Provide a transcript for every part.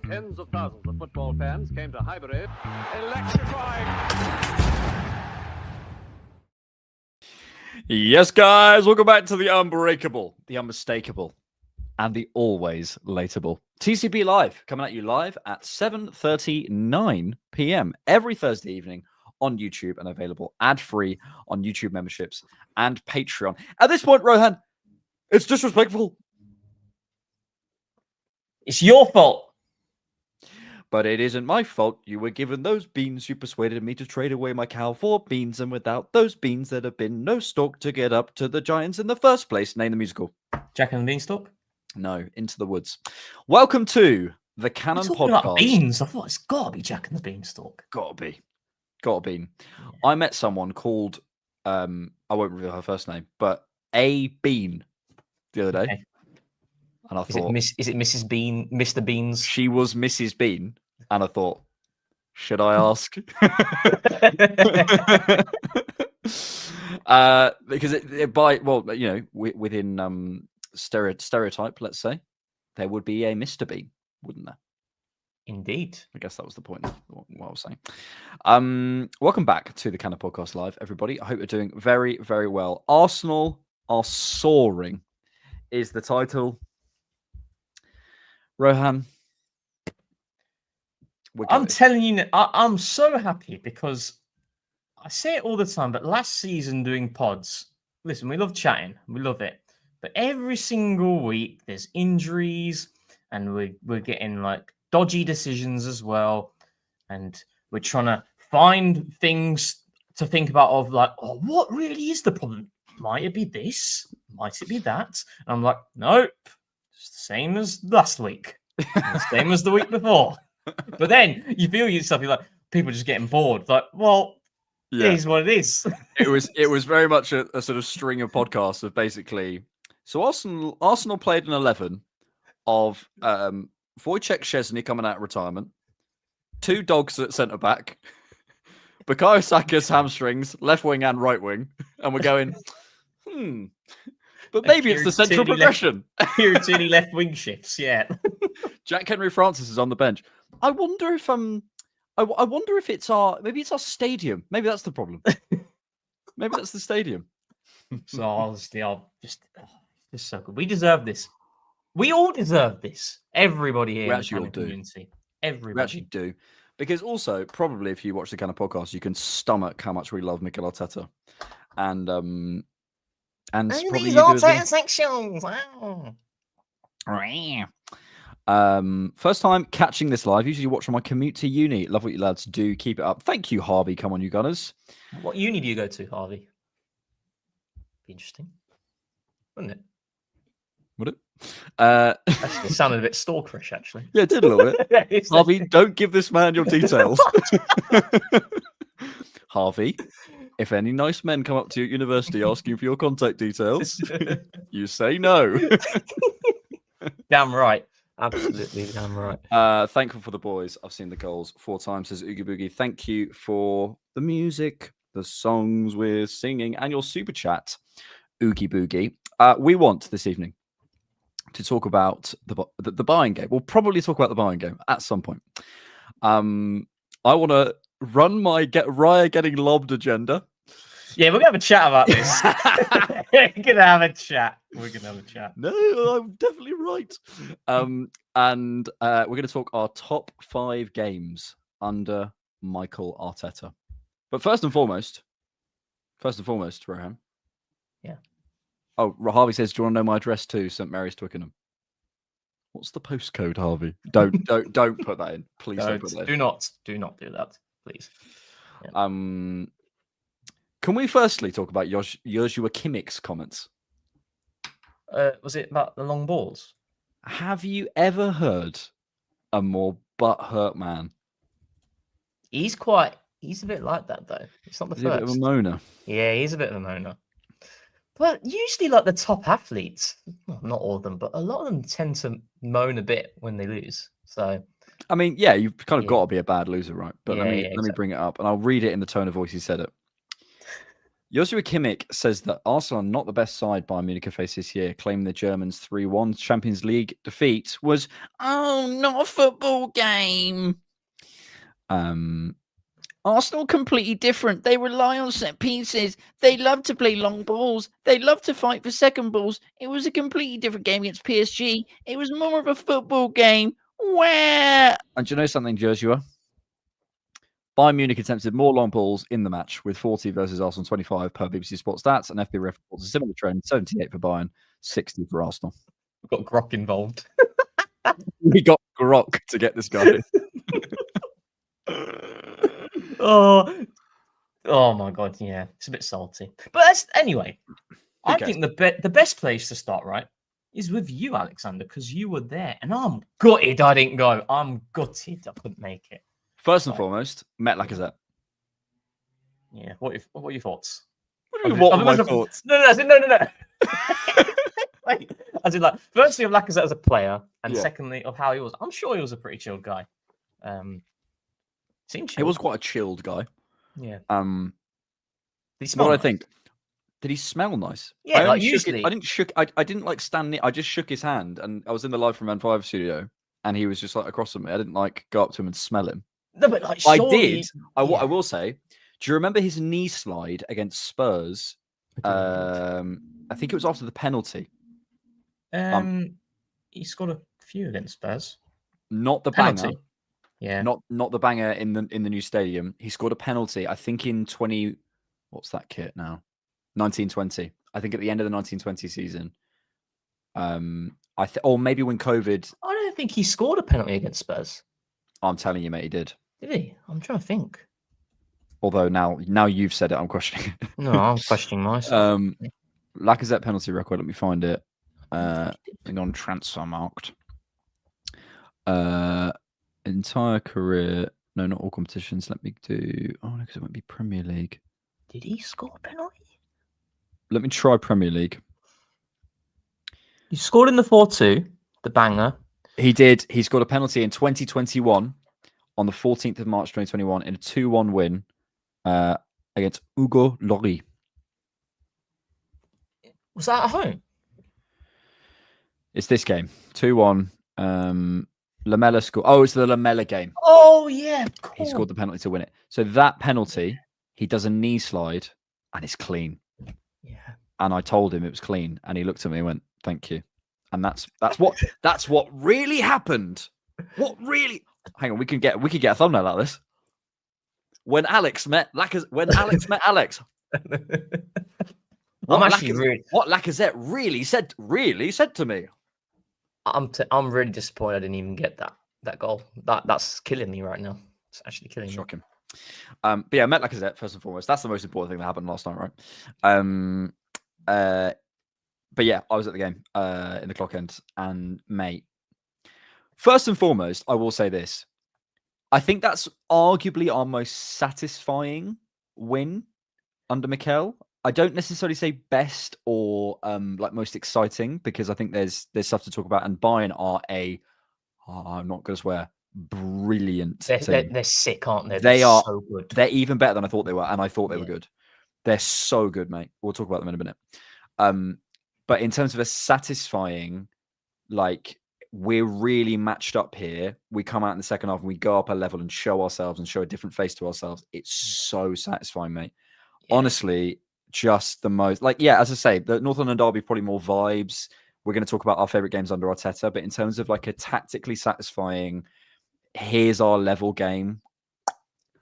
Tens of thousands of football fans came to Highbury. Electrifying. Yes, guys, welcome back to the unbreakable, the unmistakable, and the always lateable. TCP Live, coming at you live at 7:39 p.m. every Thursday evening on YouTube and available ad-free on YouTube memberships and Patreon. At this point, Rohan, it's disrespectful. It's your fault. But it isn't my fault. You were given those beans. You persuaded me to trade away my cow for beans. And without those beans, there'd have been no stalk to get up to the Giants in the first place. Name the musical. Jack and the Beanstalk? No, Into the Woods. Welcome to the Cannon Podcast. About beans. I thought it's got to be Jack and the Beanstalk. Gotta be. Yeah. I met someone called, I won't reveal her first name, but A Bean the other day. Okay. And I thought, is it Mrs. Bean, Mr. Beans? She was Mrs. Bean, and I thought, should I ask? Because within stereotype, let's say, there would be a Mr. Bean, wouldn't there? Indeed. I guess that was the point of what I was saying. Welcome back to the Cannon Podcast Live, everybody. I hope you're doing very, very well. Arsenal are soaring, is the title. Rohan, I'm telling you, I'm so happy because I say it all the time, but last season doing pods, listen, we love chatting, we love it, but every single week there's injuries and we're getting like dodgy decisions as well, and we're trying to find things to think about of like, oh, what really is the problem? Might it be this? Might it be that? And I'm like, nope. It's the same as last week. The same as the week before. But then you feel yourself, you're like, people just getting bored. Like, well, yeah. It is what it is. It was very much a sort of string of podcasts of basically, so Arsenal played an 11 of Wojciech Szczesny coming out of retirement, 2 dogs at centre back, Bukayo Saka's hamstrings, left wing and right wing, and we're going, But maybe it's the central progression. Tierney left wing shifts, yeah. Jack Henry Francis is on the bench. I wonder if I wonder if it's our stadium. Maybe that's the problem. Maybe that's the stadium. So honestly, it's so good. We deserve this. We all deserve this. Everybody here in the Cannon community. Everybody. We actually do. Because also, probably if you watch the Cannon Podcast, you can stomach how much we love Mikel Arteta. And these Arteta sections. First time catching this live. Usually watch on my commute to uni. Love what you lads do. Keep it up. Thank you, Harvey. Come on, you gunners. What uni do you go to, Harvey? Be interesting, wouldn't it? Would it? Actually, it sounded a bit stalkerish, actually. Yeah, it did a little bit. Harvey, don't give this man your details. Harvey, if any nice men come up to you at university asking for your contact details, you say no. Damn right. Absolutely damn right. Thankful for the boys. I've seen the goals 4 times, says Oogie Boogie. Thank you for the music, the songs we're singing, and your super chat, Oogie Boogie. We want this evening to talk about the Bayern game. We'll probably talk about the Bayern game at some point. I want to run my Raya getting lobbed agenda. Yeah, we're going to have a chat about this. We're going to have a chat. No, I'm definitely right. And we're going to talk our top 5 games under Mikel Arteta. But first and foremost, Rohan. Yeah. Oh, Harvey says, do you want to know my address too? St. Mary's, Twickenham. What's the postcode, Harvey? Don't put that in. Please don't put that in. Do not do that, please. Yeah. Can we firstly talk about Joshua Kimmich's comments? Was it about the long balls? Have you ever heard a more butthurt man? He's a bit like that, though. It's not the first. He's a bit of a moaner. Yeah, he's a bit of a moaner. But usually, like the top athletes, well, not all of them, but a lot of them tend to moan a bit when they lose. So, I mean, yeah, you've kind of got to be a bad loser, right? But let me exactly. bring it up, and I'll read it in the tone of voice he said it. Joshua Kimmich says that Arsenal are not the best side Bayern Munich face this year, claiming the Germans' 3-1 Champions League defeat was, not a football game. Arsenal completely different. They rely on set pieces. They love to play long balls. They love to fight for second balls. It was a completely different game against PSG. It was more of a football game. Where? And do you know something, Joshua? Bayern Munich attempted more long balls in the match with 40 versus Arsenal 25 per BBC Sports Stats, and FB reports a similar trend: 78 for Bayern, 60 for Arsenal. We've got Grok involved. We got Grok to get this guy. Oh my god, yeah, it's a bit salty. But anyway, I think the best place to start, right, is with you, Alexander, because you were there, and I'm gutted I didn't go. I'm gutted I couldn't make it. First and foremost, met Lacazette. Yeah, what are your thoughts? What are my thoughts? No. Wait, as in, like, firstly of Lacazette as a player, and secondly of how he was. I'm sure he was a pretty chilled guy. Seemed chill. He was quite a chilled guy. Yeah. What nice? do I think? Did he smell nice? Yeah, usually. I didn't like stand near. I just shook his hand, and I was in the Live from N5 studio, and he was just like across from me. I didn't like go up to him and smell him. No, but like, I did. I will say. Do you remember his knee slide against Spurs? I think it was after the penalty. He scored a few against Spurs. Not the penalty. Banger. Yeah. Not the banger in the new stadium. He scored a penalty, I think in 20. What's that kit now? 1920. I think at the end of the 1920 season. Or maybe when COVID. I don't think he scored a penalty against Spurs. I'm telling you, mate, he did. Did he? I'm trying to think. Although now you've said it, I'm questioning it. No, I'm questioning myself. Lacazette penalty record. Let me find it. On Transfermarkt. Entire career. No, not all competitions. Let me do. Oh, no, because it won't be Premier League. Did he score a penalty? Let me try Premier League. He scored in the 4-2, the banger. He did. He scored a penalty in 2021 on the 14th of March 2021 in a 2-1 win against Hugo Lloris. Was that at home? It's this game. 2-1. Lamela scored. Oh, it's the Lamela game. Oh, yeah. Cool. He scored the penalty to win it. So that penalty, he does a knee slide and it's clean. Yeah. And I told him it was clean, and he looked at me and went, "Thank you." And that's what really happened. What really? Hang on, we can get a thumbnail out of this. When Alex met Alex. What Lacazette really said to me. I'm really disappointed I didn't even get that goal. That's killing me right now. It's actually killing me. Shocking. But yeah, met Lacazette first and foremost. That's the most important thing that happened last night, right? But yeah, I was at the game in the clock end, and mate, first and foremost, I will say this. I think that's arguably our most satisfying win under Mikel. I don't necessarily say best or like most exciting, because I think there's stuff to talk about, and Bayern are I'm not going to swear, brilliant team. They're sick, aren't they? They are so good. They're even better than I thought they were, and I thought they were good. They're so good, mate. We'll talk about them in a minute. But in terms of a satisfying, like, we're really matched up here. We come out in the second half and we go up a level and show ourselves and show a different face to ourselves. It's so satisfying, mate. Yeah. Honestly, just the most, like, yeah, as I say, the North London Derby, probably more vibes. We're going to talk about our favorite games under Arteta, but in terms of like a tactically satisfying, here's our level game.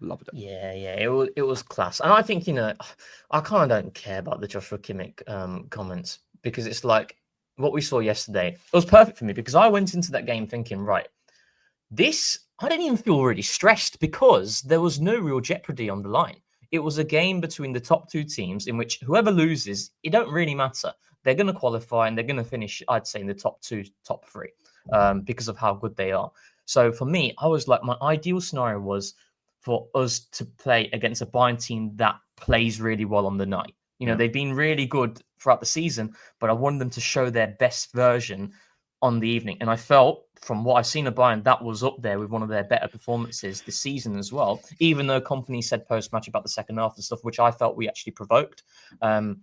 Loved it. Yeah, it was class. And I think, I kind of don't care about the Joshua Kimmich comments, because it's like what we saw yesterday. It was perfect for me, because I went into that game thinking, right, I didn't even feel really stressed, because there was no real jeopardy on the line. It was a game between the top two teams in which whoever loses, it don't really matter. They're going to qualify and they're going to finish, I'd say, in the top three, because of how good they are. So for me, I was like, my ideal scenario was for us to play against a Bayern team that plays really well on the night. They've been really good throughout the season, but I wanted them to show their best version on the evening. And I felt, from what I've seen of Bayern, that was up there with one of their better performances this season as well, even though company said post-match about the second half and stuff, which I felt we actually provoked. But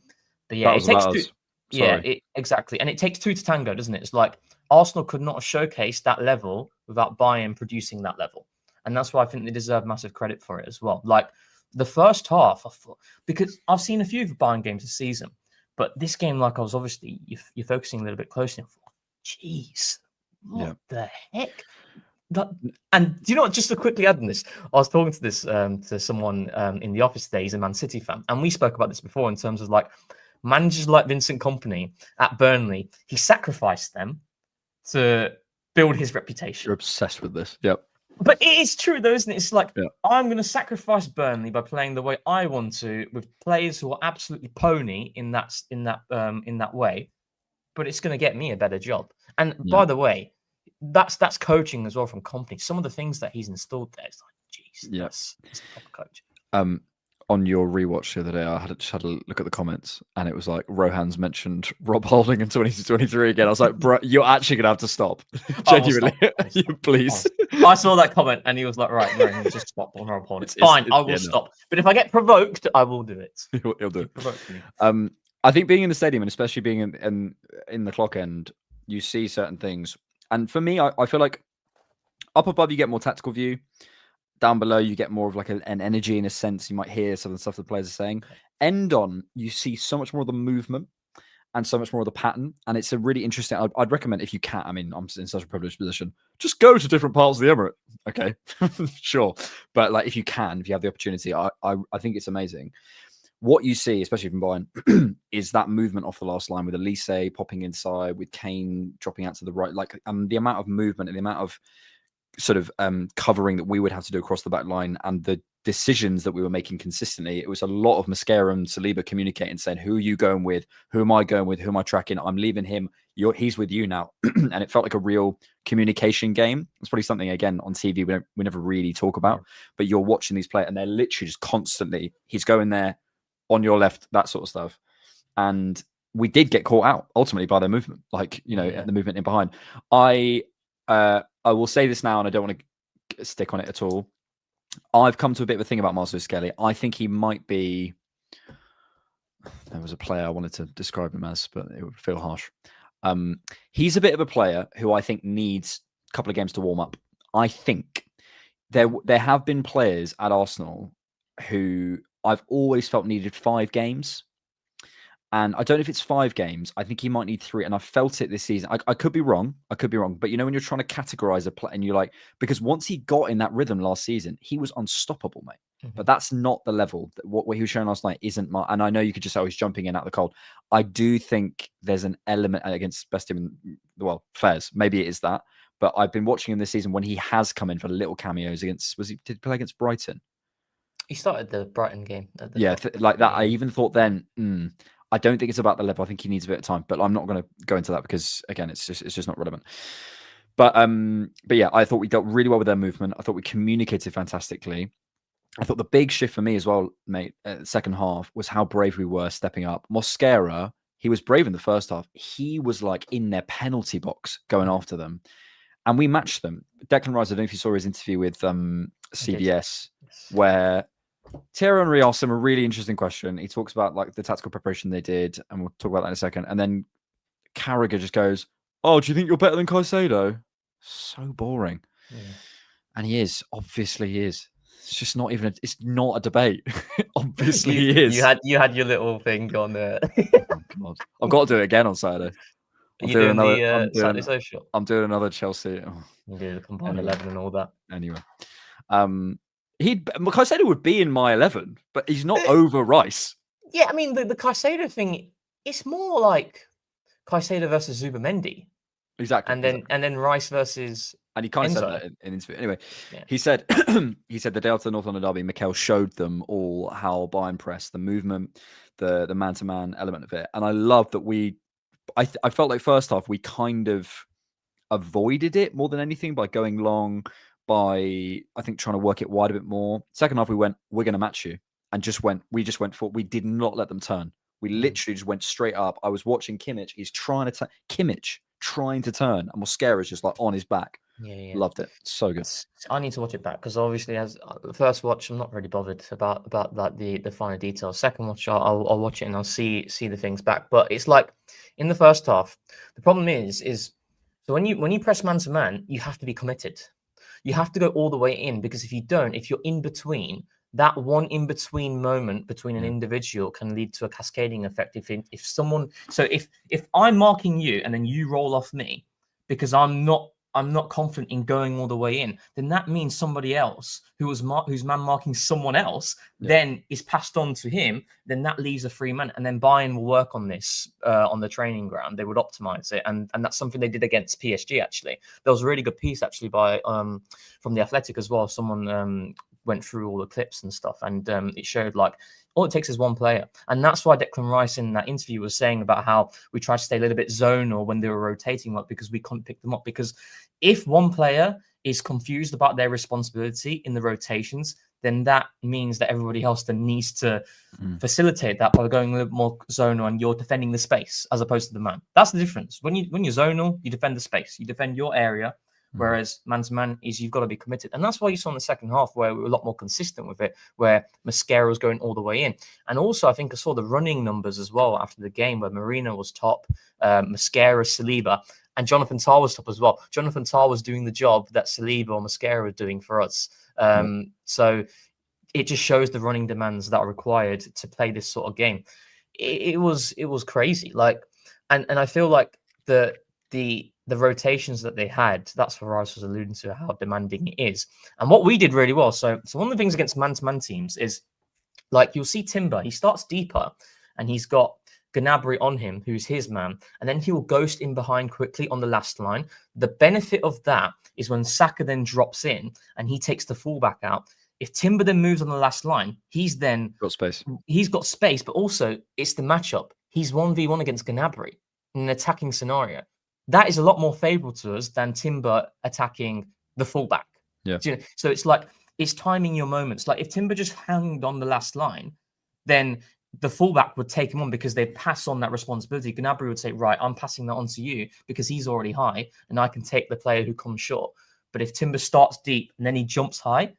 yeah, That was about us. Sorry. Exactly. And it takes two to tango, doesn't it? It's like Arsenal could not have showcased that level without Bayern producing that level. And that's why I think they deserve massive credit for it as well. Like the first half, I thought, because I've seen a few of the Bayern games this season, but this game, like I was obviously, you're focusing a little bit closely. Jeez, what the heck? And do you know what? Just to quickly add on this, I was talking to this to someone in the office today. He's a Man City fan, and we spoke about this before in terms of like managers like Vincent Kompany at Burnley. He sacrificed them to build his reputation. You're obsessed with this. Yep. But it is true, though, isn't it? It's like I'm going to sacrifice Burnley by playing the way I want to, with players who are absolutely pony in that way. But it's going to get me a better job. And by the way, that's coaching as well from Kompany. Some of the things that he's installed there, it's like, geez, that's a proper coach. On your rewatch the other day, I just had a look at the comments, and it was like Rohan's mentioned Rob Holding in 22-23 again. I was like, bro, you're actually gonna have to stop. Genuinely, please. I saw that comment, and he was like, right, no, just stop on Rob Holding. It's fine, I will stop. But if I get provoked, I will do it. He'll do it. I think being in the stadium, and especially being in the clock end, you see certain things. And for me, I feel like up above you get more tactical view. Down below, you get more of like an energy in a sense. You might hear some of the stuff the players are saying. End on, you see so much more of the movement and so much more of the pattern. And it's a really interesting. I'd recommend if you can. I mean, I'm in such a privileged position. Just go to different parts of the Emirate. Okay, sure. But like, if you can, if you have the opportunity, I think it's amazing. What you see, especially from Bayern, is that movement off the last line with Eze popping inside, with Kane dropping out to the right. Like the amount of movement and the amount of sort of covering that we would have to do across the back line, and the decisions that we were making consistently. It was a lot of Mosquera and Saliba communicating, saying, who are you going with? Who am I going with? Who am I tracking? I'm leaving him. He's with you now. And it felt like a real communication game. It's probably something, again, on TV we never really talk about, but you're watching these players and they're literally just constantly, he's going there on your left, that sort of stuff. And we did get caught out ultimately by their movement, like, the movement in behind. I will say this now, and I don't want to stick on it at all. I've come to a bit of a thing about Marcelo Skelly. I think he might be... There was a player I wanted to describe him as, but it would feel harsh. He's a bit of a player who I think needs a couple of games to warm up. I think there have been players at Arsenal who I've always felt needed 5 games. And I don't know if it's 5 games. I think he might need 3. And I felt it this season. I could be wrong. But when you're trying to categorize a play and you're like, because once he got in that rhythm last season, he was unstoppable, mate. Mm-hmm. But that's not the level. What he was showing last night isn't. And I know you could just say, he's jumping in out of the cold. I do think there's an element against best team in the world. Fairs. Maybe it is that. But I've been watching him this season when he has come in for little cameos against, did he play against Brighton? He started the Brighton game. Like that. I even thought then, I don't think it's about the level. I think he needs a bit of time, but I'm not going to go into that because, again, it's just not relevant. But yeah, I thought we dealt really well with their movement. I thought we communicated fantastically. I thought the big shift for me as well, mate, at the second half was how brave we were stepping up. Mosquera, he was brave in the first half. He was like in their penalty box going after them, and we matched them. Declan Rice, I don't know if you saw his interview with CBS, where Thierry Henry asked him a really interesting question. He talks about like the tactical preparation they did, and we'll talk about that in a second. And then Carragher just goes, "Oh, do you think you're better than Caicedo?" So boring. Yeah. And he is. Obviously he is. It's just not even it's not a debate. Obviously he is. You had your little thing on there. God. I've got to do it again on Saturday. I'm doing Saturday social? I'm doing another Chelsea. You do the combined 11 and all that. Anyway. Caicedo would be in my 11, but he's not over Rice. Yeah, I mean the Caicedo thing. It's more like Caicedo versus Zubamendi, exactly, and then Rice versus. And he kind of said that in interview. Anyway, he said the day after the North London derby, Mikel showed them all how Bayern pressed, the movement, the man-to-man element of it, and I love that I felt like first half we kind of avoided it more than anything by going long. By I think trying to work it wide a bit more. Second half, we're going to match you, and we just went for. We did not let them turn. We literally just went straight up. I was watching Kimmich. He's trying to trying to turn, and Mosquera's just like on his back. Yeah. Loved it. So good. I need to watch it back because obviously, as the first watch, I'm not really bothered about like the finer details. Second watch, I'll watch it and I'll see the things back. But it's like in the first half, the problem is so when you press man to man, you have to be committed. You have to go all the way in, because if you don't, if you're in between, that one in between moment between an individual can lead to a cascading effect. If someone, so if I'm marking you and then you roll off me because I'm not confident in going all the way in, then that means somebody else who's man marking someone else then is passed on to him. Then that leaves a free man, and then Bayern will work on this on the training ground. They would optimize it, and that's something they did against PSG. Actually, there was a really good piece actually by from the Athletic as well. Someone went through all the clips and stuff, and it showed like all it takes is one player. And that's why Declan Rice in that interview was saying about how we tried to stay a little bit zonal when they were rotating up, because we couldn't pick them up. Because if one player is confused about their responsibility in the rotations, then that means that everybody else then needs to facilitate that by going a little more zonal, and you're defending the space as opposed to the man. That's the difference. When you're zonal, you defend the space, you defend your area. Whereas man-to-man is you've got to be committed. And that's why you saw in the second half where we were a lot more consistent with it, where Mosquera was going all the way in. And also, I think I saw the running numbers as well after the game, where Marino was top, Mosquera, Saliba, and Jonathan Tah was top as well. Jonathan Tah was doing the job that Saliba or Mosquera were doing for us. So it just shows the running demands that are required to play this sort of game. It was crazy. Like, and I feel like the rotations that they had, that's what Rice was alluding to, how demanding it is. And what we did really well. So one of the things against man-to-man teams is, like, you'll see Timber, he starts deeper and he's got Gnabry on him, who's his man, and then he will ghost in behind quickly on the last line. The benefit of that is when Saka then drops in and he takes the fullback out. If Timber then moves on the last line, he's then got space. He's got space, but also it's the matchup. He's 1v1 against Gnabry in an attacking scenario. That is a lot more favourable to us than Timber attacking the fullback. Yeah. So it's like, it's timing your moments. Like if Timber just hanged on the last line, then the fullback would take him on because they pass on that responsibility. Gnabry would say, right, I'm passing that on to you because he's already high and I can take the player who comes short. But if Timber starts deep and then he jumps high,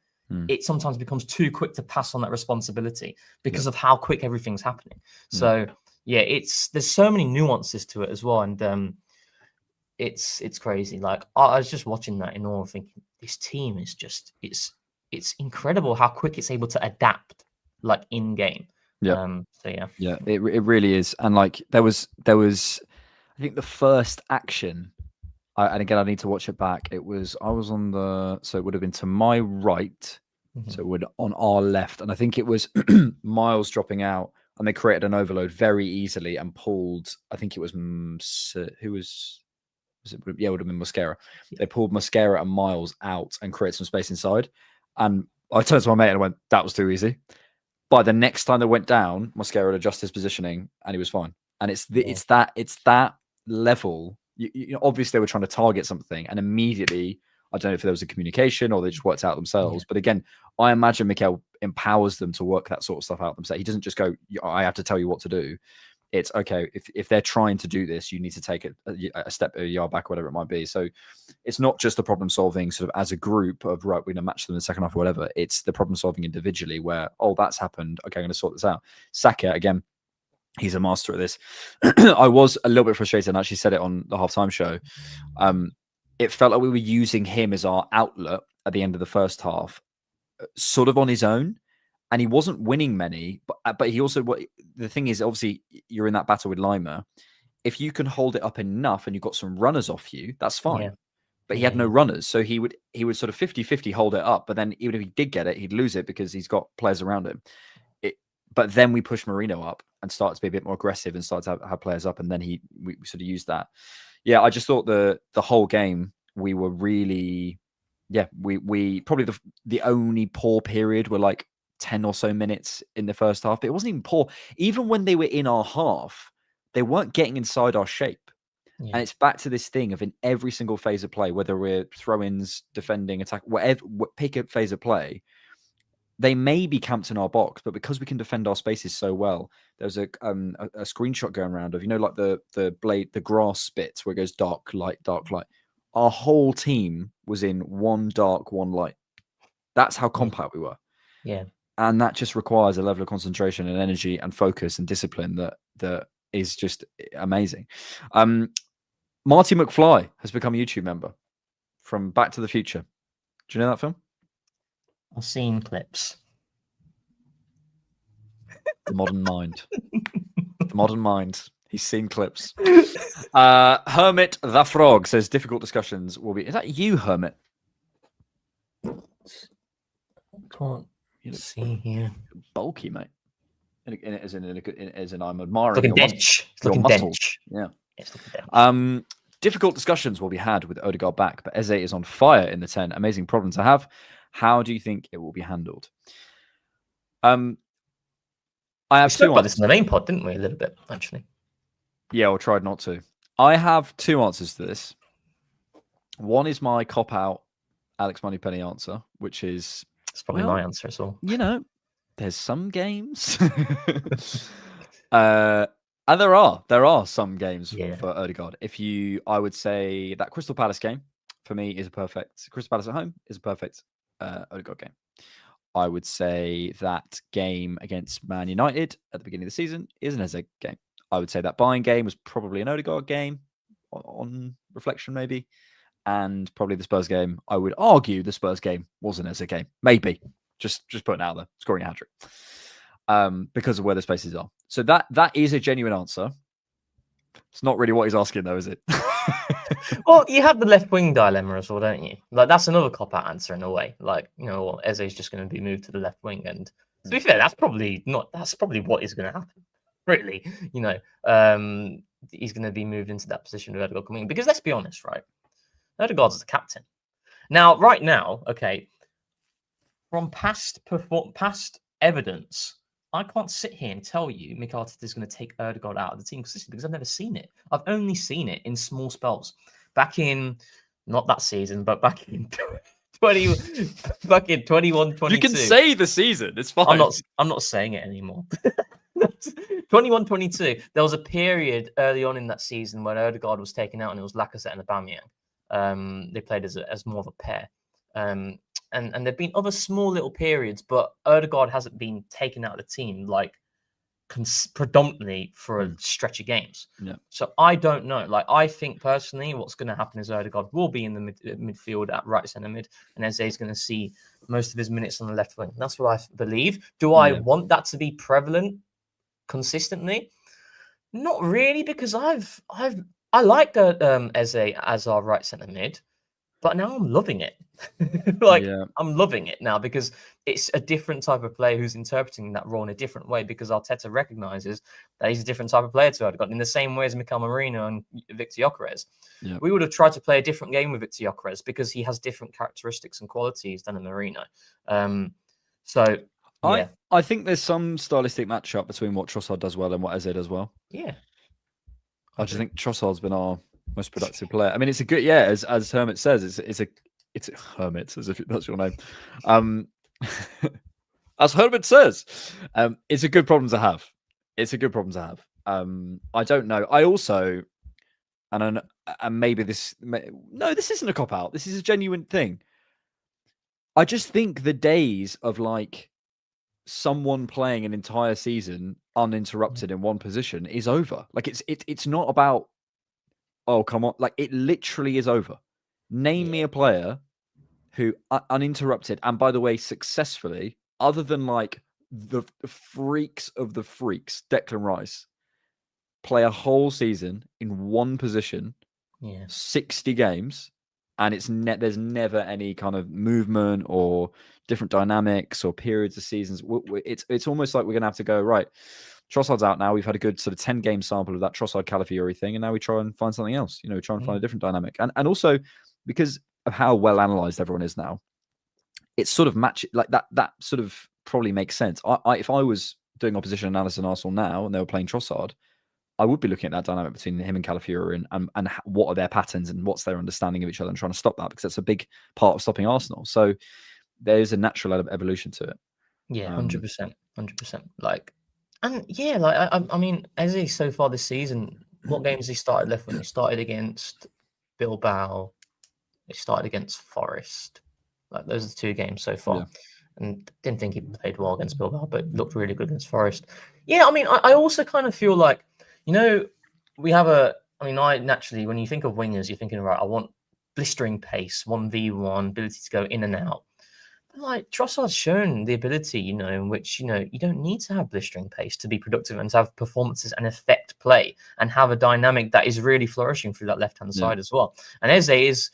it sometimes becomes too quick to pass on that responsibility because of how quick everything's happening. So there's so many nuances to it as well. And it's crazy. Like I was just watching that in awe, thinking this team is just it's incredible how quick it's able to adapt, like in game. It really is. And like there was I think the first action, and again I need to watch it back, I was on so it would have been to my right, so it would on our left, and I think it was Miles dropping out, and they created an overload very easily and pulled, I think it was it would have been Mosquera. They pulled Mosquera and Miles out and created some space inside. And I turned to my mate and I went, that was too easy. By the next time they went down, Mosquera had adjusted his positioning and he was fine. And it's that level. You know, obviously they were trying to target something, and immediately, I don't know if there was a communication or they just worked out themselves. But again, I imagine Mikel empowers them to work that sort of stuff out themselves. He doesn't just go, I have to tell you what to do. It's okay. If they're trying to do this, you need to take a step, a yard back, whatever it might be. So it's not just the problem solving sort of as a group of, right, we're going to match them in the second half or whatever. It's the problem solving individually where, oh, that's happened. Okay, I'm going to sort this out. Saka, again, he's a master at this. I was a little bit frustrated, and I actually said it on the halftime show. It felt like we were using him as our outlet at the end of the first half, sort of on his own. And he wasn't winning many, but he also, the thing is, obviously, you're in that battle with Lima. If you can hold it up enough and you've got some runners off you, that's fine. Yeah. But he had no runners. So he would sort of 50-50 hold it up. But then even if he did get it, he'd lose it because he's got players around him. But then we pushed Marino up and started to be a bit more aggressive and started to have players up. And then we sort of used that. Yeah, I just thought the whole game, we were really, we probably the only poor period were like 10 or so minutes in the first half, but it wasn't even poor. Even when they were in our half, they weren't getting inside our shape. And it's back to this thing of in every single phase of play, whether we're throw-ins, defending, attack, whatever, pick a phase of play, they may be camped in our box, but because we can defend our spaces so well, there's a screenshot going around of, like the grass bits where it goes dark, light, dark, light. Our whole team was in one dark, one light. That's how compact we were. Yeah. And that just requires a level of concentration and energy and focus and discipline that is just amazing. Marty McFly has become a YouTube member from Back to the Future. Do you know that film? I've seen clips. The modern mind. The modern mind. He's seen clips. Hermit the Frog says difficult discussions will be. Is that you, Hermit? Can't see here. Bulky, mate. As in I'm admiring Looking your dench. your Looking muscles. dench. Yeah. It's looking dench. Difficult discussions will be had with Odegaard back, but Eze is on fire in the 10. Amazing problem to have. How do you think it will be handled? I have We spoke two about this answers. in the main pod, didn't we? A little bit, actually. Yeah, I tried not to. I have two answers to this. One is my cop-out Alex Moneypenny answer, which is... It's probably my answer as well. There's some games. And there are some games for Odegaard. I would say that Crystal Palace game for me is a perfect. Crystal Palace at home is a perfect Odegaard game. I would say that game against Man United at the beginning of the season is an Eze game. I would say that Bayern game was probably an Odegaard game on reflection, maybe. And probably the Spurs game, I would argue the Spurs game was an Eze game. Maybe. Just putting it out there, scoring a hat-trick. Because of where the spaces are. So that is a genuine answer. It's not really what he's asking, though, is it? Well, you have the left wing dilemma as well, don't you? Like, that's another cop-out answer in a way. Like, Eze is just going to be moved to the left wing, and to be fair, that's probably what is going to happen. Really, he's going to be moved into that position with Odegaard coming in. Because let's be honest, right? Odegaard's the captain. Now, right now, okay, from past evidence, I can't sit here and tell you Mikel Arteta is going to take Odegaard out of the team consistently because I've never seen it. I've only seen it in small spells. Back in, not that season, but back in 21-22. You can say the season. It's fine. I'm not saying it anymore. 21-22. There was a period early on in that season when Odegaard was taken out and it was Lacazette and Aubameyang. They played as more of a pair. And there've been other small little periods, but Odegaard hasn't been taken out of the team like predominantly for a stretch of games. Yeah. So I don't know. Like, I think personally, what's going to happen is Odegaard will be in the midfield at right centre mid, and Eze is going to see most of his minutes on the left wing. That's what I believe. Do I want that to be prevalent consistently? Not really, because I like Eze as our right centre mid. But now I'm loving it. I'm loving it now because it's a different type of player who's interpreting that role in a different way because Arteta recognises that he's a different type of player to Odegaard in the same way as Mikel Merino and Victor Gyökeres. Yeah. We would have tried to play a different game with Victor Gyökeres because he has different characteristics and qualities than a Merino. I think there's some stylistic matchup between what Trossard does well and what Eze does well. Yeah. I just think Trossard's been our most productive player. I mean, it's a good, as Hermit says, it's a Hermit, as if that's your name. As Hermit says, it's a good problem to have. I don't know. I also, and maybe this isn't a cop out. This is a genuine thing. I just think the days of like someone playing an entire season uninterrupted in one position is over. Like it's not about, oh, come on. Like, it literally is over. Name me a player who uninterrupted, and by the way, successfully, other than like the freaks of the freaks, Declan Rice, play a whole season in one position, 60 games, and there's never any kind of movement or different dynamics or periods of seasons. It's almost like we're going to have to go, right, Trossard's out now. We've had a good sort of 10-game sample of that Trossard Calafiori thing, and now we try and find something else. Try and find a different dynamic. And also, because of how well analysed everyone is now, it's sort of like that. That sort of probably makes sense. If I was doing opposition analysis in Arsenal now and they were playing Trossard, I would be looking at that dynamic between him and Calafiori and what are their patterns and what's their understanding of each other and trying to stop that, because that's a big part of stopping Arsenal. So there is a natural evolution to it. Yeah, 100%, 100%. Like, and yeah, like I mean, Eze so far this season, what games he started left when he started against Bilbao, he started against Forest. Like those are the 2 games so far. Yeah. And didn't think he played well against Bilbao, but looked really good against Forest. Yeah, I mean, I also kind of feel like, we have I naturally, when you think of wingers, you're thinking, right, I want blistering pace, 1v1, ability to go in and out. But like Trossard's shown the ability, in which, you don't need to have blistering pace to be productive and to have performances and affect play and have a dynamic that is really flourishing through that left-hand side as well. And Eze is,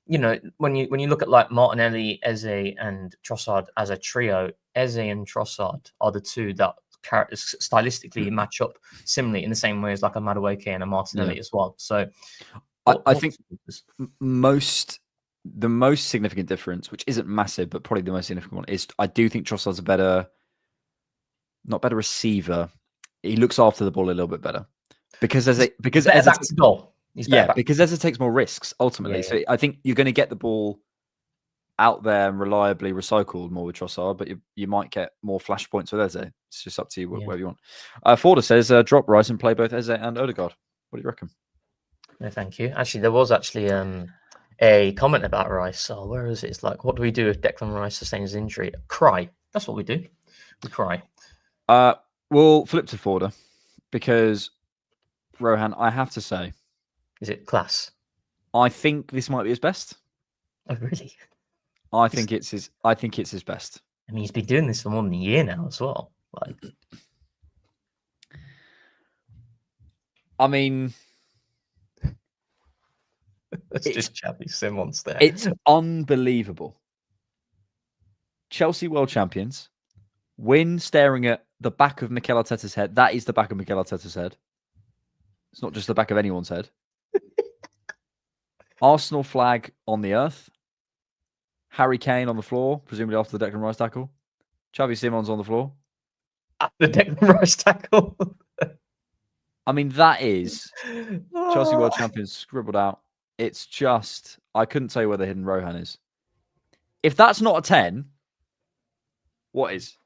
when you look at like Martinelli, Eze, and Trossard as a trio, Eze and Trossard are the 2 that stylistically match up similarly in the same way as like a Madueke and a Martinelli as well. So I think the most significant difference, which isn't massive, but probably the most significant one, is I do think Trossard's a not better receiver. He looks after the ball a little bit better because Eze back to goal. Because Eze takes more risks ultimately. Yeah. So I think you're going to get the ball out there and reliably recycled more with Trossard, but you might get more flashpoints with Eze. It's just up to you, whatever you want. Forder says, drop Rice and play both Eze and Odegaard. What do you reckon? No, thank you. Actually, there was a comment about Rice. Oh, where is it? It's like, what do we do if Declan Rice sustains injury? Cry. That's what we do. We cry. We'll flip to Forder because, Rohan, I have to say, is it class? I think this might be his best. Oh, really? I think it's his best. I mean, he's been doing this for more than a year now as well. Like, I mean, it's just Xavi Simons there. It's unbelievable. Chelsea world champions win staring at the back of Mikel Arteta's head. That is the back of Mikel Arteta's head. It's not just the back of anyone's head. Arsenal flag on the earth. Harry Kane on the floor, presumably after the Declan Rice tackle. Xavi Simons on the floor. After the Declan Rice tackle. I mean, that is Chelsea world champions scribbled out. It's just, I couldn't tell you where the hidden Rohan is. If that's not a 10, what is?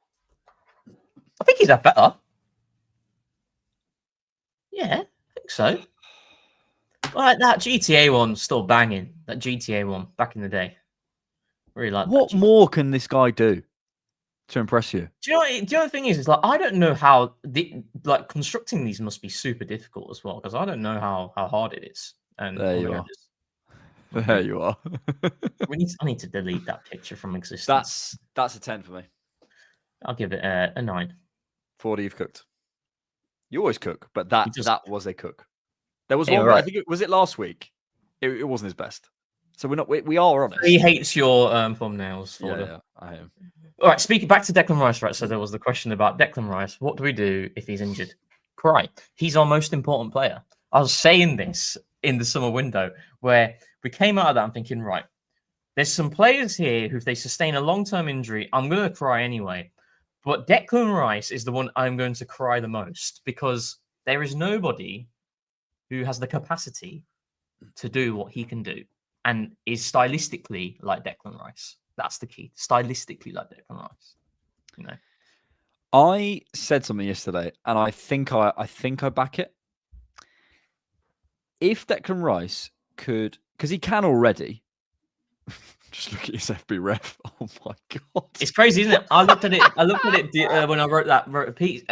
I think he's had better. Yeah, I think so. Like that GTA one, still banging. That GTA one back in the day. Really like. What more can this guy do to impress you? Do you know the thing is like I don't know how constructing these must be super difficult as well because I don't know how hard it is. And there you are. There you are. I need to delete that picture from existence. That's a 10 for me. I'll give it a 9. 40 you've cooked. You always cook, but that was a cook. There was one. Right. I think was it last week. It wasn't his best. So we are honest. He hates your thumbnails. Yeah, I am. All right, speaking back to Declan Rice, right? So there was the question about Declan Rice. What do we do if he's injured? Cry. He's our most important player. I was saying this in the summer window where we came out of that. I'm thinking, right, there's some players here who, if they sustain a long-term injury, I'm going to cry anyway. But Declan Rice is the one I'm going to cry the most because there is nobody who has the capacity to do what he can do and is stylistically like Declan Rice. That's the key. Stylistically like Declan Rice. I said something yesterday, and I think I back it. If Declan Rice could, because he can already. Just look at his FB ref. Oh my god, it's crazy, isn't it? I looked at it when I wrote a piece.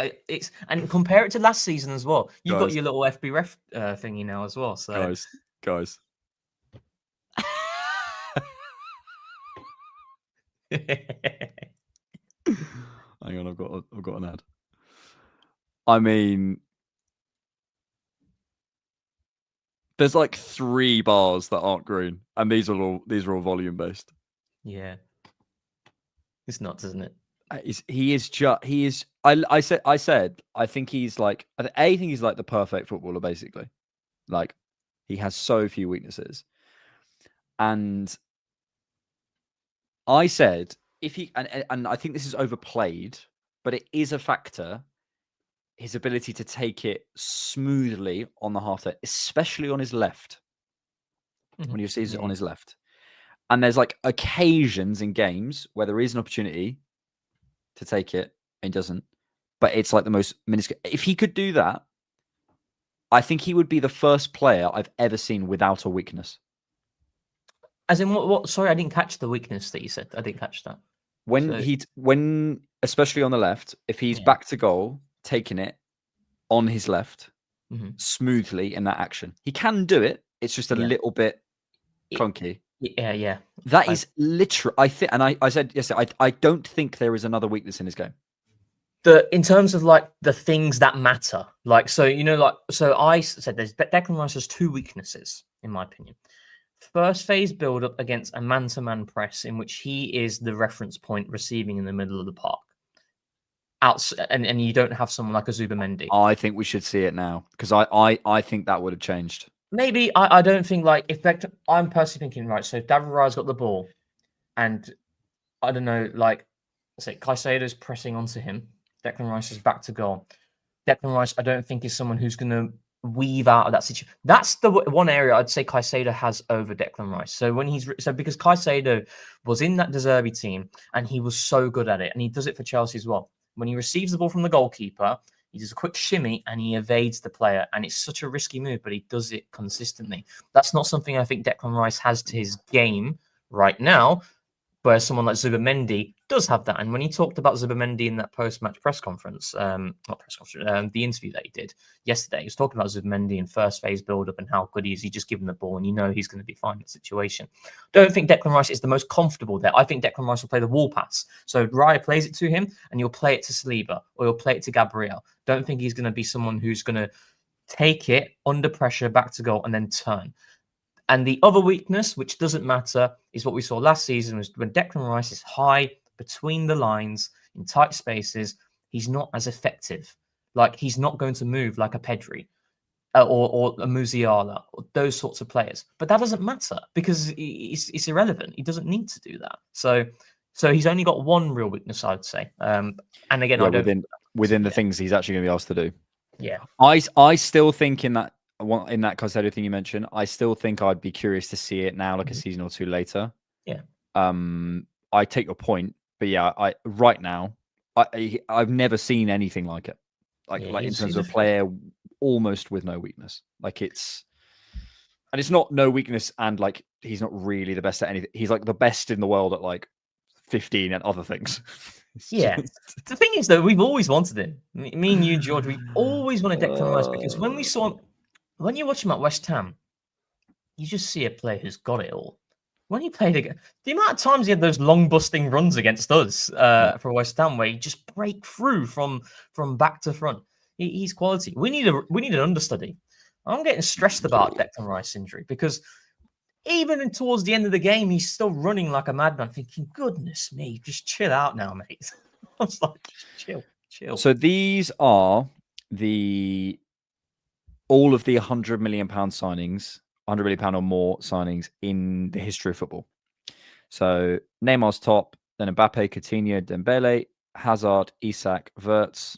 And compare it to last season as well. You've got your little FB ref thingy now as well. So guys. Hang on, I've got an ad. I mean, there's like 3 bars that aren't green, and these are all volume based. Yeah, it's nuts, isn't it? I said I think he's like the perfect footballer, basically. Like, he has so few weaknesses, and I said if he and I think this is overplayed, but it is a factor. His ability to take it smoothly on the half turn, especially on his left, when he sees it on his left. And there's like occasions in games where there is an opportunity to take it, and he doesn't. But it's like the most minuscule. If he could do that, I think he would be the first player I've ever seen without a weakness. As in what? Sorry, I didn't catch the weakness that you said. I didn't catch that. When especially on the left, if he's back to goal, taking it on his left smoothly in that action, he can do it. It's just a little bit clunky. Yeah. That is literally, I think, and I said yesterday, I don't think there is another weakness in his game. In terms of like the things that matter, like, so, so I said Declan Rice has two weaknesses, in my opinion. First phase build up against a man-to-man press in which he is the reference point receiving in the middle of the park. And you don't have someone like a Zubamendi. I think we should see it now because I think that would have changed. Maybe I don't think like I'm personally thinking, right, so David Raya's got the ball and I don't know, like say Caicedo's pressing onto him. Declan Rice is back to goal. Declan Rice, I don't think is someone who's going to weave out of that situation. That's the one area I'd say Caicedo has over Declan Rice. So because Caicedo was in that De Zerbi team and he was so good at it, and he does it for Chelsea as well. When he receives the ball from the goalkeeper, he does a quick shimmy and he evades the player, and it's such a risky move, but he does it consistently. That's not something I think Declan Rice has to his game right now, whereas someone like Zubamendi does have that. And when he talked about Zubamendi in that post-match press conference, the interview that he did yesterday, he was talking about Zubamendi in first phase build-up and how good he is. He just given the ball and he's going to be fine in the situation. Don't think Declan Rice is the most comfortable there. I think Declan Rice will play the wall pass. So Raya plays it to him and you'll play it to Saliba or you'll play it to Gabriel. Don't think he's going to be someone who's going to take it under pressure back to goal and then turn. And the other weakness, which doesn't matter, is what we saw last season, was when Declan Rice is high between the lines in tight spaces, he's not as effective. Like, he's not going to move like a Pedri or a Musiala, or those sorts of players. But that doesn't matter because it's irrelevant. He doesn't need to do that. So he's only got one real weakness, I'd say. And again, within the things he's actually going to be asked to do. Yeah, I still think in that Caicedo thing you mentioned, I still think I'd be curious to see it now, like a season or two later. Yeah. I take your point, but yeah, right now, I've never seen anything like it. Like in terms of a player almost with no weakness. It's not no weakness, and like he's not really the best at anything. He's like the best in the world at like 15 and other things. Yeah. The thing is, though, we've always wanted him. Me and you, George, we've always wanted Declan Rice because when we saw him. When you watch him at West Ham, you just see a player who's got it all. When he played again, the amount of times he had those long busting runs against us for West Ham, where he just break through from back to front. He's quality. We need an understudy. I'm getting stressed about Declan Rice injury because even towards the end of the game, he's still running like a madman, thinking, "Goodness me, just chill out now, mate." I was like, chill. So these are all of the £100 million signings, £100 million or more signings in the history of football. So Neymar's top, then Mbappe, Coutinho, Dembele, Hazard, Isak, Wirtz,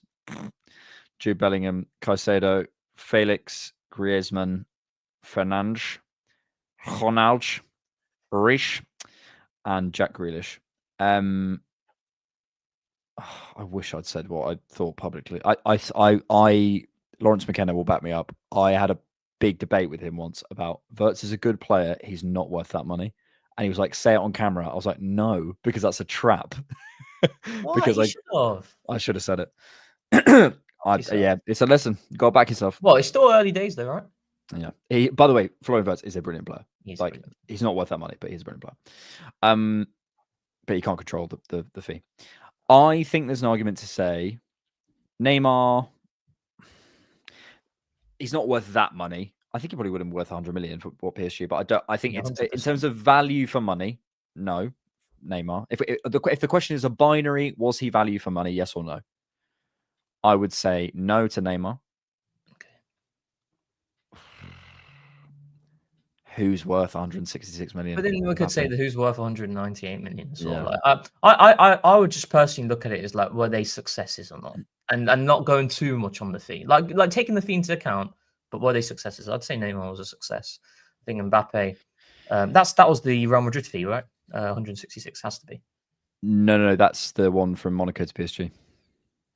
Jude Bellingham, Caicedo, Felix, Griezmann, Fernandes, Ronaldo, Rish, and Jack Grealish. I wish I'd said what I thought publicly. Lawrence McKenna will back me up. I had a big debate with him once about Wirtz is a good player. He's not worth that money. And he was like, say it on camera. I was like, no, because that's a trap. Because I should have said it. Yeah, it's a lesson. You got to back yourself. Well, it's still early days though, right? Yeah. By the way, Florian Wirtz is a brilliant player. He's not worth that money, but he's a brilliant player. But he can't control the fee. I think there's an argument to say Neymar, he's not worth that money. I think he probably wouldn't be worth 100 million for PSG, but I think it's, in terms of value for money, no, Neymar. If the question is a binary, was he value for money, yes or no? I would say no to Neymar. Okay. Who's worth 166 million? But then we could say that who's worth 198 million as well. Yeah. I would just personally look at it as like, were they successes or not? And not going too much on the fee. Like taking the fee into account, but were they successes? I'd say Neymar was a success. I think Mbappe, that was the Real Madrid fee, right? 166 has to be. No, that's the one from Monaco to PSG.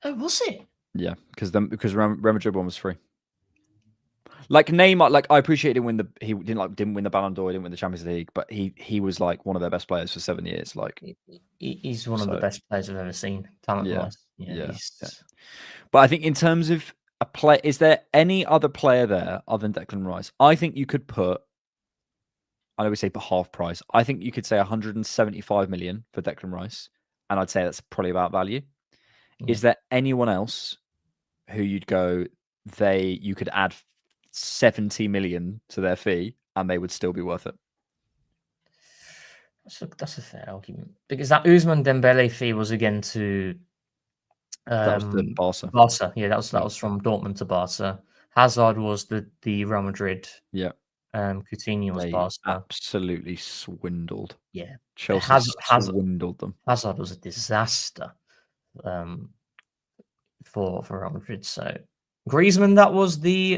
Oh, was it? Yeah, because Real Madrid one was free. Like Neymar, like I appreciate he didn't win the Ballon d'Or, he didn't win the Champions League, but he was like one of their best players for 7 years. Like He's one of the best players I've ever seen, talent-wise. Yeah. But I think in terms of a play, is there any other player there other than Declan Rice? I think you could put. I know we say half price. I think you could say 175 million for Declan Rice, and I'd say that's probably about value. Yeah. Is there anyone else who you'd go? You could add 70 million to their fee, and they would still be worth it. That's a fair argument because that Ousmane Dembele fee was again to That was the Barca. Barca, yeah, that was from Dortmund to Barca. Hazard was the Real Madrid. Yeah. Coutinho was They Barca. absolutely swindled. Yeah, Chelsea swindled them. Hazard was a disaster for Real Madrid. So Griezmann, that was the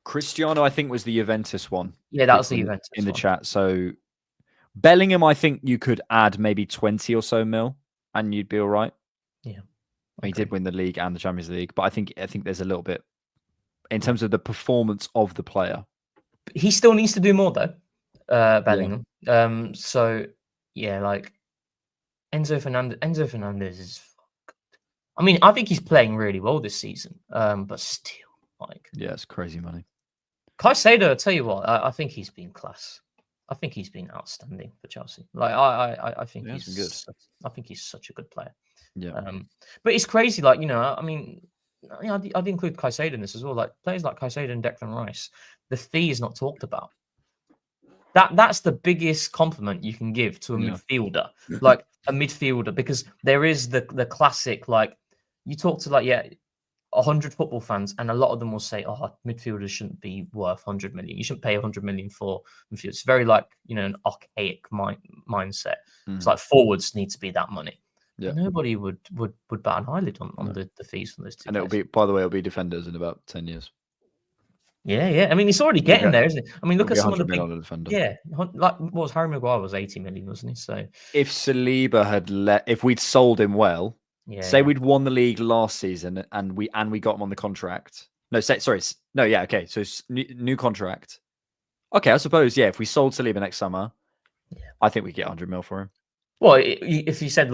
Cristiano, I think, was the Juventus one. Yeah, that was the Juventus in the one. chat. So Bellingham, I think you could add maybe 20 or so mil, and you'd be all right. Yeah, he did win the league and the Champions League, but I think there's a little bit in terms of the performance of the player. He still needs to do more though, Bellingham. Yeah. So yeah, like Enzo Fernandez is. I mean, I think he's playing really well this season, but still, like, yeah, it's crazy money. Caicedo, I'll tell you what, I think he's been class. I think he's been outstanding for Chelsea. Like, I think he's been good. I think he's such a good player. Yeah. But it's crazy, like, I mean, I'd include Caicedo in this as well. Like players like Caicedo and Declan Rice, the fee is not talked about. That's the biggest compliment you can give to a midfielder, like a midfielder, because there is the classic, like, you talk to 100 football fans, and a lot of them will say, "Oh, midfielders shouldn't be worth 100 million. You shouldn't pay 100 million for midfielders." It's very like an archaic mindset. It's like forwards need to be that money. Yeah. Nobody would bat an eyelid on the fees from those two. And it'll be, by the way, it'll be defenders in about 10 years. Yeah. I mean, it's already getting there, isn't it? I mean, look at some of the big, defender. Yeah, like what was Harry Maguire was 80 million, wasn't he? So if Saliba had if we'd sold him well, we'd won the league last season and we got him on the contract. Okay, so new contract. Okay, I suppose if we sold Saliba next summer, I think we get 100 mil for him. Well, if you said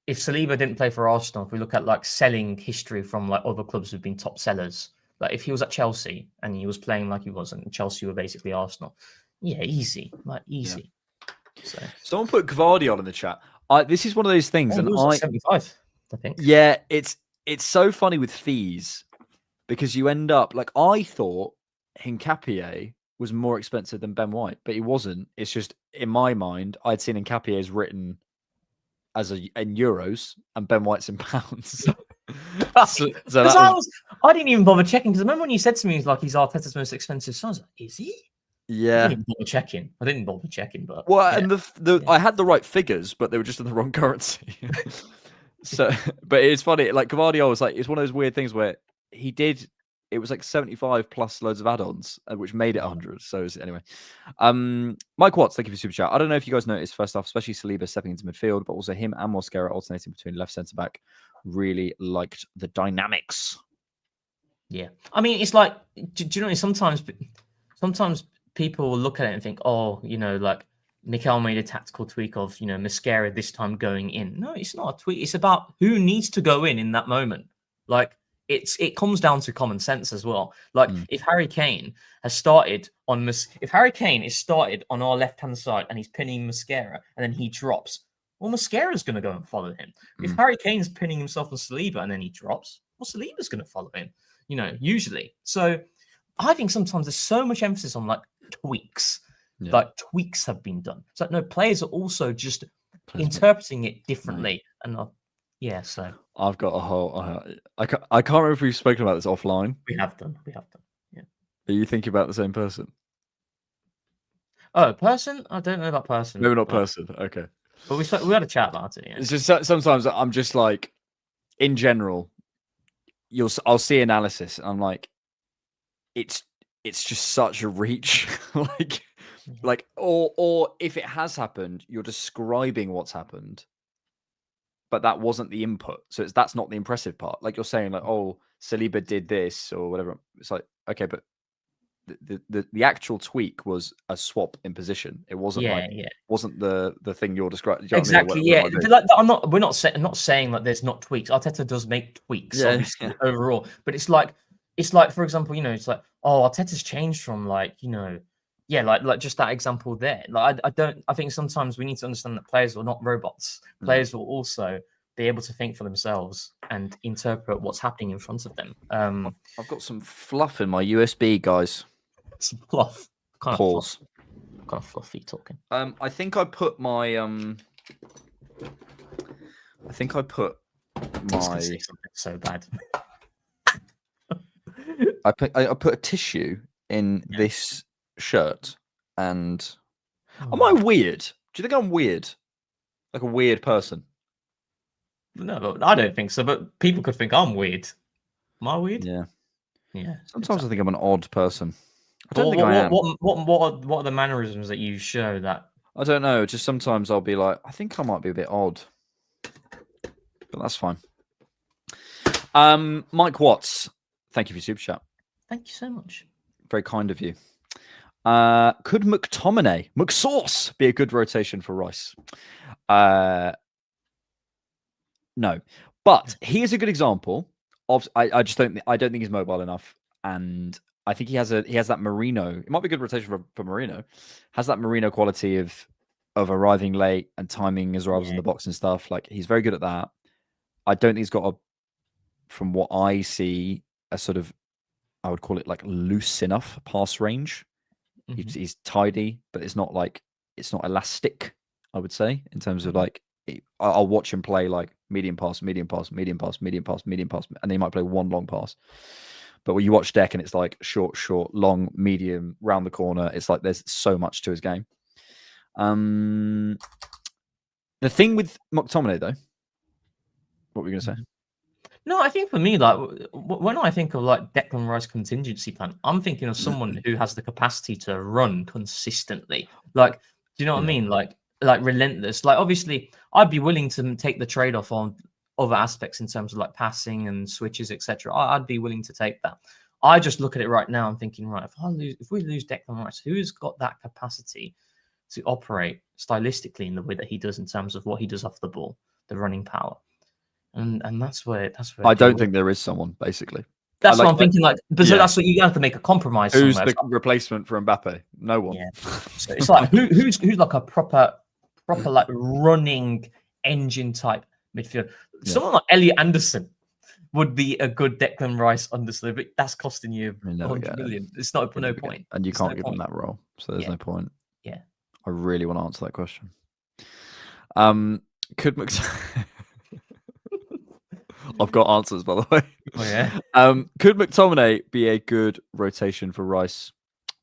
if Saliba didn't play for Arsenal, if we look at selling history from other clubs who've been top sellers. Like if he was at Chelsea and he was playing like he was, and Chelsea were basically Arsenal, easy. Yeah. So someone put Gvardiol in the chat. This is one of those things, and 75, I think. Yeah, it's so funny with fees because you end up I thought Hincapié was more expensive than Ben White, but he wasn't. It's just in my mind, I'd seen Hincapié's written as in euros and Ben White's in pounds. I didn't even bother checking because I remember when you said to me he's Arteta's most expensive son. I was like, is he? Yeah. I didn't bother checking. But and I had the right figures, but they were just in the wrong currency. So, but it's funny. Gvardiol was it's one of those weird things where it was 75 plus loads of add-ons, which made it 100. So anyway, Mike Watts, thank you for super chat. I don't know if you guys noticed first off, especially Saliba stepping into midfield, but also him and Mosquera alternating between left centre back. Really liked the dynamics. Yeah, I mean, it's like, do you know? Sometimes people will look at it and think, Mikel made a tactical tweak of Mosquera this time going in. No, it's not a tweak. It's about who needs to go in that moment. It comes down to common sense as well. If Harry Kane is started on our left hand side and he's pinning Mosquera and then he drops, well, Mosquera's going to go and follow him. If Harry Kane's pinning himself on Saliba and then he drops, well, Saliba's going to follow him. Usually. So I think sometimes there's so much emphasis on tweaks. Yeah. Tweaks have been done. So no, players are also just interpreting it differently. And so I've got a whole. I can't remember if we've spoken about this offline. We have done. Yeah. Are you thinking about the same person? Oh, person? I don't know that person. Maybe not person. Okay. But we had a chat about it. Yeah. It's just sometimes I'm just in general, I'll see analysis and I'm like, it's just such a reach, or if it has happened, you're describing what's happened, but that wasn't the input. So that's not the impressive part. Like you're saying, like, oh, Saliba did this or whatever. It's like, okay, but the actual tweak was a swap in position. It wasn't wasn't the thing you're describing. Exactly. Yeah. Like, we're not saying that there's not tweaks. Arteta does make tweaks, obviously, overall. But it's like, for example, it's like, oh, Arteta's changed from like, like just that example there. Like, I think sometimes we need to understand that players are not robots. Players will also be able to think for themselves and interpret what's happening in front of them. I've got some fluff in my USB, guys. Some fluff. Pause. What kind of fluff are you talking? I think I put my Something so bad. I put a tissue in this shirt, and am I weird? Do you think I'm weird? Like a weird person? No, I don't think so. But people could think I'm weird. Am I weird? Yeah. Yeah. Sometimes I think I'm an odd person. I don't think I am. What are the mannerisms that you show that? I don't know. Just sometimes I'll be like, I think I might be a bit odd, but that's fine. Mike Watts, thank you for your super chat. Thank you so much. Very kind of you. Could McSauce be a good rotation for Rice? No, but he is a good example of. I don't think he's mobile enough, and I think he has that Merino. It might be a good rotation for Merino. Has that Merino quality of arriving late and timing his arrivals in the box and stuff. Like, he's very good at that. I don't think he's got from what I see, a sort of, I would call it like loose enough pass range. He's tidy, but it's not elastic, I would say, in terms of like, I'll watch him play like medium pass, medium pass, medium pass, medium pass, medium pass, and then he might play one long pass. But when you watch Deck and it's like short, long, medium, round the corner, it's like there's so much to his game. The thing with McTominay, though, what were you going to say? No, I think for me, like when I think of like Declan Rice contingency plan, I'm thinking of someone who has the capacity to run consistently. Like, do you know what I mean? Like relentless. Like, obviously, I'd be willing to take the trade off on other aspects in terms of like passing and switches, etc. I'd be willing to take that. I just look at it right now. I'm thinking, right, if we lose Declan Rice, who's got that capacity to operate stylistically in the way that he does in terms of what he does off the ball, the running power, and that's where I don't think there is someone, basically. That's what I'm thinking. Like, but so that's what you have to make a compromise. Who's the replacement for Mbappe? No one. Yeah. So it's like who's like a proper like running engine type midfield. Someone like Elliot Anderson would be a good Declan Rice understudy, but that's costing you 100 million. It's not no point, and you can't give him that role, so there's no point. Yeah, I really want to answer that question. Could I've got answers, by the way. Oh yeah. Could McTominay be a good rotation for Rice?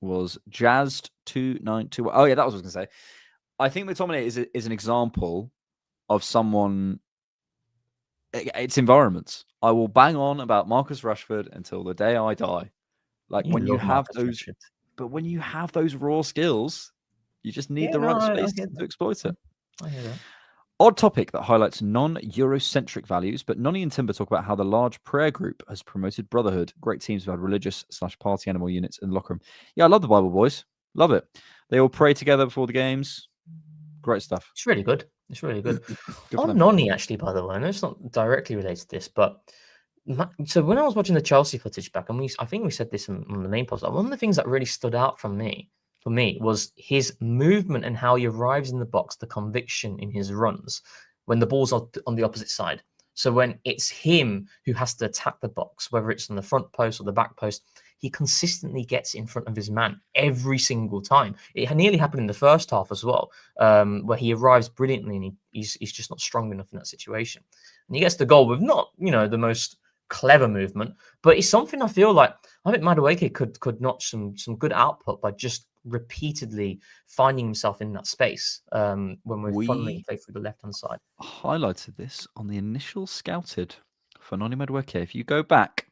Was jazzed 292. Oh yeah, that was what I was going to say. I think McTominay is an example of someone. It's environments. I will bang on about Marcus Rashford until the day I die. Like, when you have those, but when you have those raw skills, you just need the right space to exploit it. I hear that. Odd topic that highlights non-Eurocentric values, but Noni and Timber talk about how the large prayer group has promoted brotherhood. Great teams have had religious/party animal units in the locker room. Yeah, I love the Bible boys. Love it. They all pray together before the games. Great stuff. It's really good. It's really good. On Noni, actually, by the way, I know it's not directly related to this, but so when I was watching the Chelsea footage back, and I think we said this on the main post, one of the things that really stood out for me was his movement and how he arrives in the box, the conviction in his runs when the ball's on the opposite side. So when it's him who has to attack the box, whether it's on the front post or the back post, he consistently gets in front of his man every single time. It nearly happened in the first half as well, where he arrives brilliantly and he's just not strong enough in that situation. And he gets the goal with not, the most clever movement, but it's something I think Madueke could notch some good output by just repeatedly finding himself in that space when we're funneling play through the left-hand side. Highlighted this on the initial scouted for Noni Madueke. If you go back,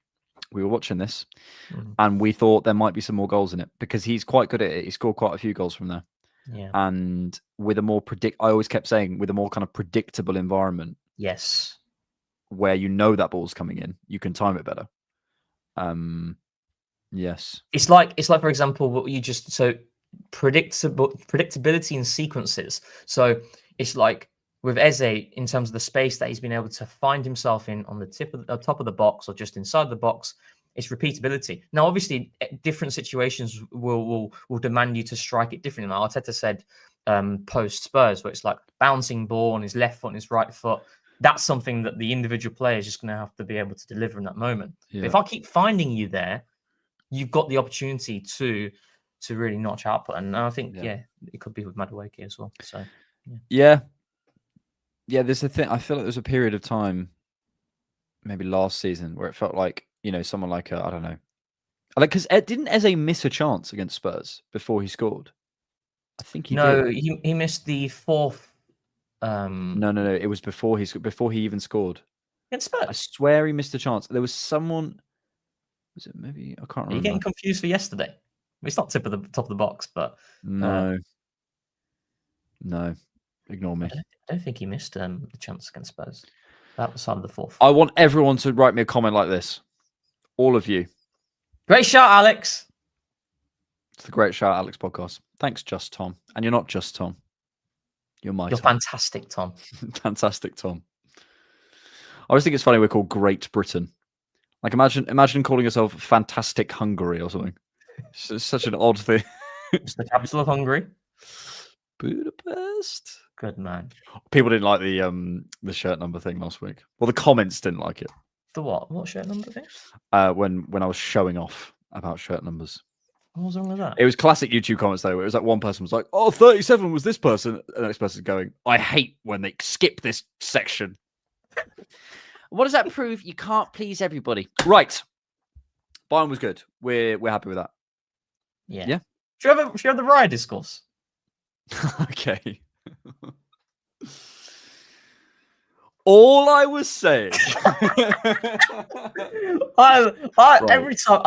we were watching this and we thought there might be some more goals in it because he's quite good at it. He scored quite a few goals from there. Yeah. And with a more I always kept saying, with a more kind of predictable environment, Yes. where you know that ball's coming in, you can time it better. Yes. It's like for example, what you just predictability in sequences. So it's like with Eze in terms of the space that he's been able to find himself in on the top of the box or just inside the box. It's repeatability. Now, obviously, different situations will demand you to strike it differently. Like Arteta said post Spurs, where it's like bouncing ball on his left foot and his right foot. That's something that the individual player is just going to have to be able to deliver in that moment. Yeah. But if I keep finding you there, you've got the opportunity to really notch output. And I think, it could be with Madueke as well. So, yeah. There's a thing. I feel like there's a period of time, maybe last season, where it felt like, someone like, I don't know. Like, because didn't Eze miss a chance against Spurs before he scored? I think he did. No, he missed the fourth. No. It was before he even scored. Against Spurs? I swear he missed a chance. There was someone. Was it maybe? I can't remember. Are you getting confused for yesterday? It's not top of the box, but no. Ignore me. I don't think he missed the chance against Spurs. That was side of the fourth. I want everyone to write me a comment like this. All of you. Great shout, Alex. It's the Great Shout Alex podcast. Thanks, Just Tom. And you're not just Tom. You're You're Tom. fantastic, Tom. Fantastic, Tom. I always think it's funny we're called Great Britain. Like, imagine calling yourself Fantastic Hungary or something. It's such an odd thing. It's the capital of Hungary. Budapest. Good man. People didn't like the shirt number thing last week. Well, the comments didn't like it. The what? What shirt number thing? When I was showing off about shirt numbers. What was wrong with that? It was classic YouTube comments though, where it was like one person was like, "Oh, 37 was this person," and the next person going, "I hate when they skip this section." What does that prove? You can't please everybody. Right. Bayern was good. We're happy with that. Yeah. Should you have the Raya discourse? Okay. All I was saying. Every time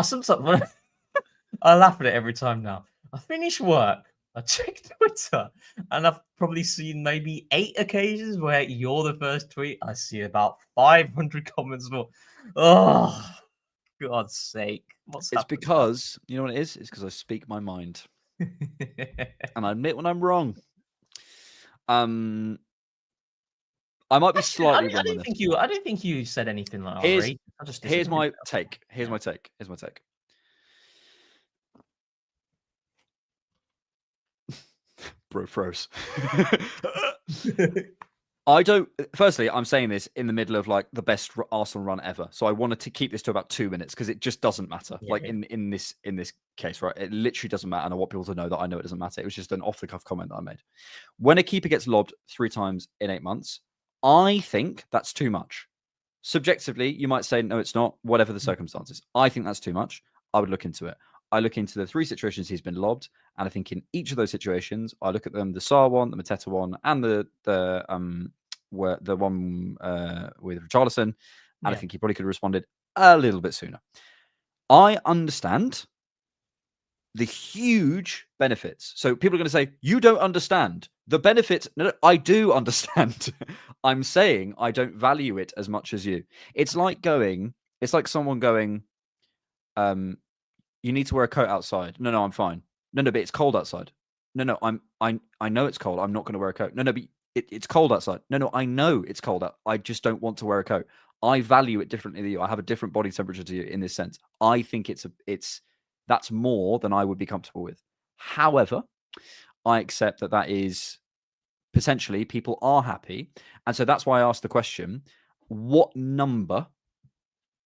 I laugh at it every time now. I finish work, I check Twitter, and I've probably seen maybe 8 occasions where you're the first tweet. I see about 500 comments more. Oh, God's sake. It's because, you know what it is? It's because I speak my mind. And I admit when I'm wrong. I might be slightly wrong. I don't think you said anything like that. Here's my take. Here's my take. Bro froze. Firstly, I'm saying this in the middle of like the best Arsenal run ever. So I wanted to keep this to about 2 minutes because it just doesn't matter. In this case, right? It literally doesn't matter. And I want people to know that I know it doesn't matter. It was just an off the cuff comment that I made. When a keeper gets lobbed 3 times in 8 months, I think that's too much. Subjectively, you might say, no, it's not, whatever the circumstances. I think that's too much. I would look into it. I look into the 3 situations he's been lobbed, and I think in each of those situations, I look at them: the Saar one, the Mateta one, and the one with Richarlison, and I think he probably could have responded a little bit sooner. I understand the huge benefits. So people are going to say, you don't understand the benefits. No, I do understand. I'm saying I don't value it as much as you. It's like someone going, you need to wear a coat outside. No, I'm fine. No, but it's cold outside. No, I know it's cold. I'm not going to wear a coat. No, but it's cold outside. No, I know it's cold out. I just don't want to wear a coat. I value it differently than you. I have a different body temperature to you in this sense. I think that's more than I would be comfortable with. However, I accept that is potentially people are happy. And so that's why I asked the question, what number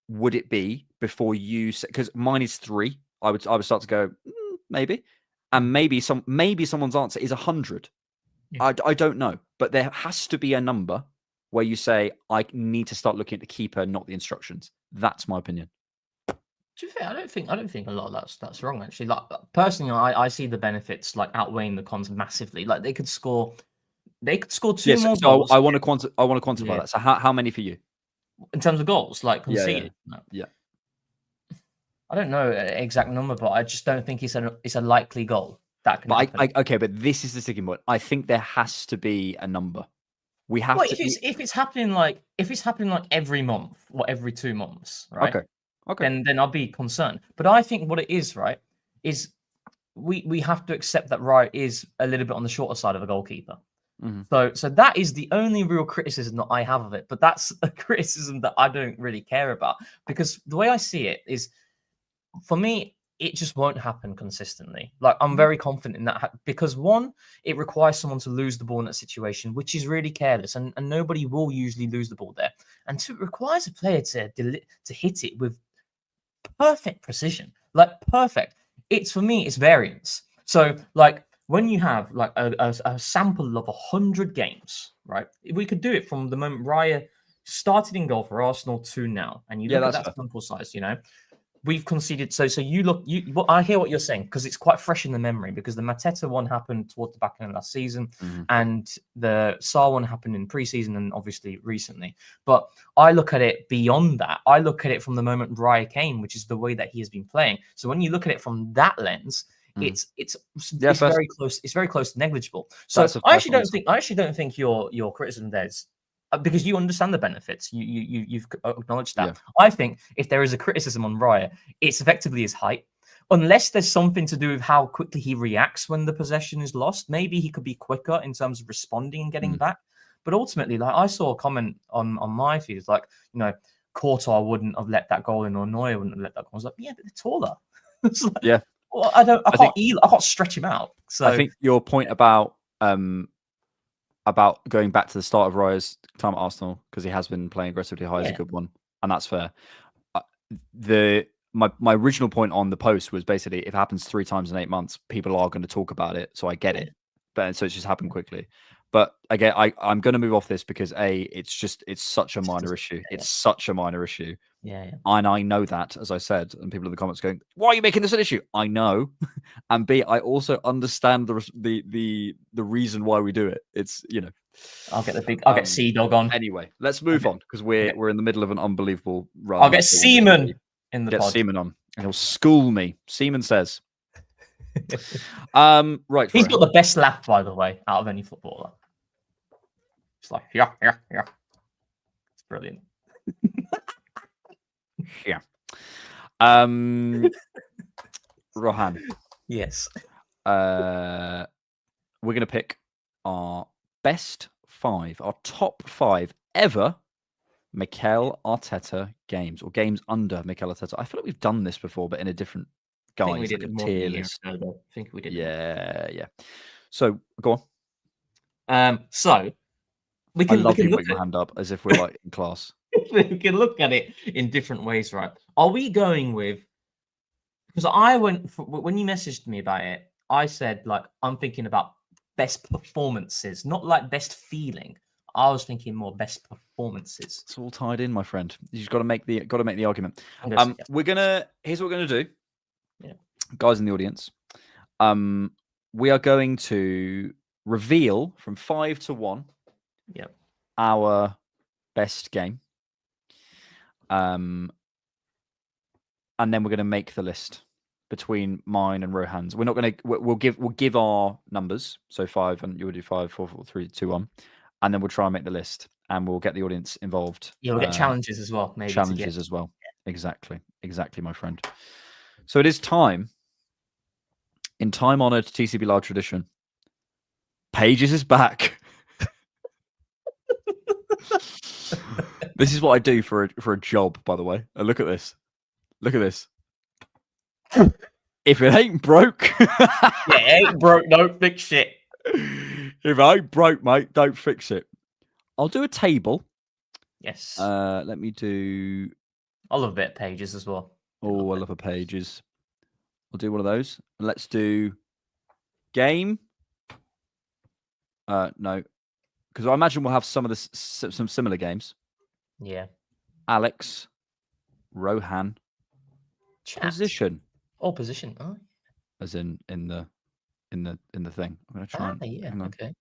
would it be before you say, because mine is 3. I would start to go, maybe. And maybe someone's answer is 100. Yeah. I don't know. But there has to be a number where you say, I need to start looking at the keeper, not the instructions. That's my opinion. To be fair, I don't think a lot of that's wrong, actually. Like, personally, I see the benefits like outweighing the cons massively. Like they could score 2 more goals. I want to quantify that. So how many for you? In terms of goals, like conceded. Yeah. I don't know an exact number, but I just don't think it's a likely goal that can happen. Okay, but this is the sticking point. I think there has to be a number. We have Well, to. if it's happening like every month or every 2 months, right? Okay. Then I'll be concerned. But I think what it is, right, is we have to accept that Raya is a little bit on the shorter side of a goalkeeper. Mhm. So that is the only real criticism that I have of it. But that's a criticism that I don't really care about, because the way I see it is, for me, it just won't happen consistently. Like, I'm very confident in that, because one, it requires someone to lose the ball in that situation, which is really careless, and nobody will usually lose the ball there. And two, it requires a player to hit it with perfect precision, like perfect. It's, for me, it's variance. So, like, when you have like a sample of 100 games, right? We could do it from the moment Raya started in goal for Arsenal to now, and you Yeah, look at that's that fair. sample size. We've conceded. So well, I hear what you're saying, because it's quite fresh in the memory, because the Mateta one happened towards the back end of last season, and the Saar one happened in preseason and obviously recently. But I look at it beyond that. I look at it from the moment Raya came, which is the way that he has been playing. So when you look at it from that lens, it's very close. It's very close to negligible. So I actually don't think your criticism there is, because you understand the benefits. You've acknowledged that. Yeah. I think if there is a criticism on Raya, it's effectively his height. Unless there's something to do with how quickly he reacts when the possession is lost. Maybe he could be quicker in terms of responding and getting back. But ultimately, like, I saw a comment on my feed, it's like, Courtois wouldn't have let that goal in, or Neuer wouldn't have let that goal. I was like, yeah, but they're taller. It's like, Yeah. Well, I can't stretch him out. So I think your point about going back to the start of Raya's time at Arsenal, because he has been playing aggressively high, is a good one, and that's fair. My original point on the post was basically, if it happens 3 times in 8 months, people are going to talk about it, so I get it. But so it's just happened quickly. But again, I'm going to move off this because it's such a minor issue. It's such a minor issue. Yeah. And I know that, as I said, and people in the comments going, "Why are you making this an issue?" I know, and B, I also understand the reason why we do it. It's I'll get Sea Dog on. Anyway, let's move on, because we're in the middle of an unbelievable run. I'll get Seaman in the pod. Get Seaman on, and he'll school me. Seaman says, right. He's got the best laugh, by the way, out of any footballer. It's like, yeah. It's brilliant. Yeah. Rohan. Yes. We're going to pick our best 5, our top 5 ever Mikel Arteta games, or games under Mikel Arteta. I feel like we've done this before, but in a different guise. I think we did it more than a year ago. I think we did. Yeah. So go on. So we can look at your hand up as if we're like in class. We can look at it in different ways, right? Are we going with? Because when you messaged me about it, I said, like, I'm thinking about best performances, not like best feeling. I was thinking more best performances. It's all tied in, my friend. You've got to make the argument. Here's what we're gonna do. Yeah. Guys in the audience. We are going to reveal from 5 to 1. Yep. Our best game. And then we're going to make the list between mine and Rohan's. We're not going to. We'll give our numbers. So 5, and you'll do 5, 4, 4, 3, 2, 1, and then we'll try and make the list, and we'll get the audience involved. Yeah, we'll get challenges as well. Maybe challenges as well. Exactly, my friend. So it is time. In time-honored TCP Live tradition, Pages is back. This is what I do for a job, by the way. Look at this. If it ain't broke, yeah, it ain't broke, don't fix it. If it ain't broke, mate, don't fix it. I'll do a table. Yes. Let me do. I love a bit of Pages as well. Oh, I love a Pages. I'll do one of those. Let's do game. No, because I imagine we'll have some similar games. Yeah. Alex, Rohan, position. Oh, position. Oh. As in the thing. I'm gonna try. Yeah. Okay.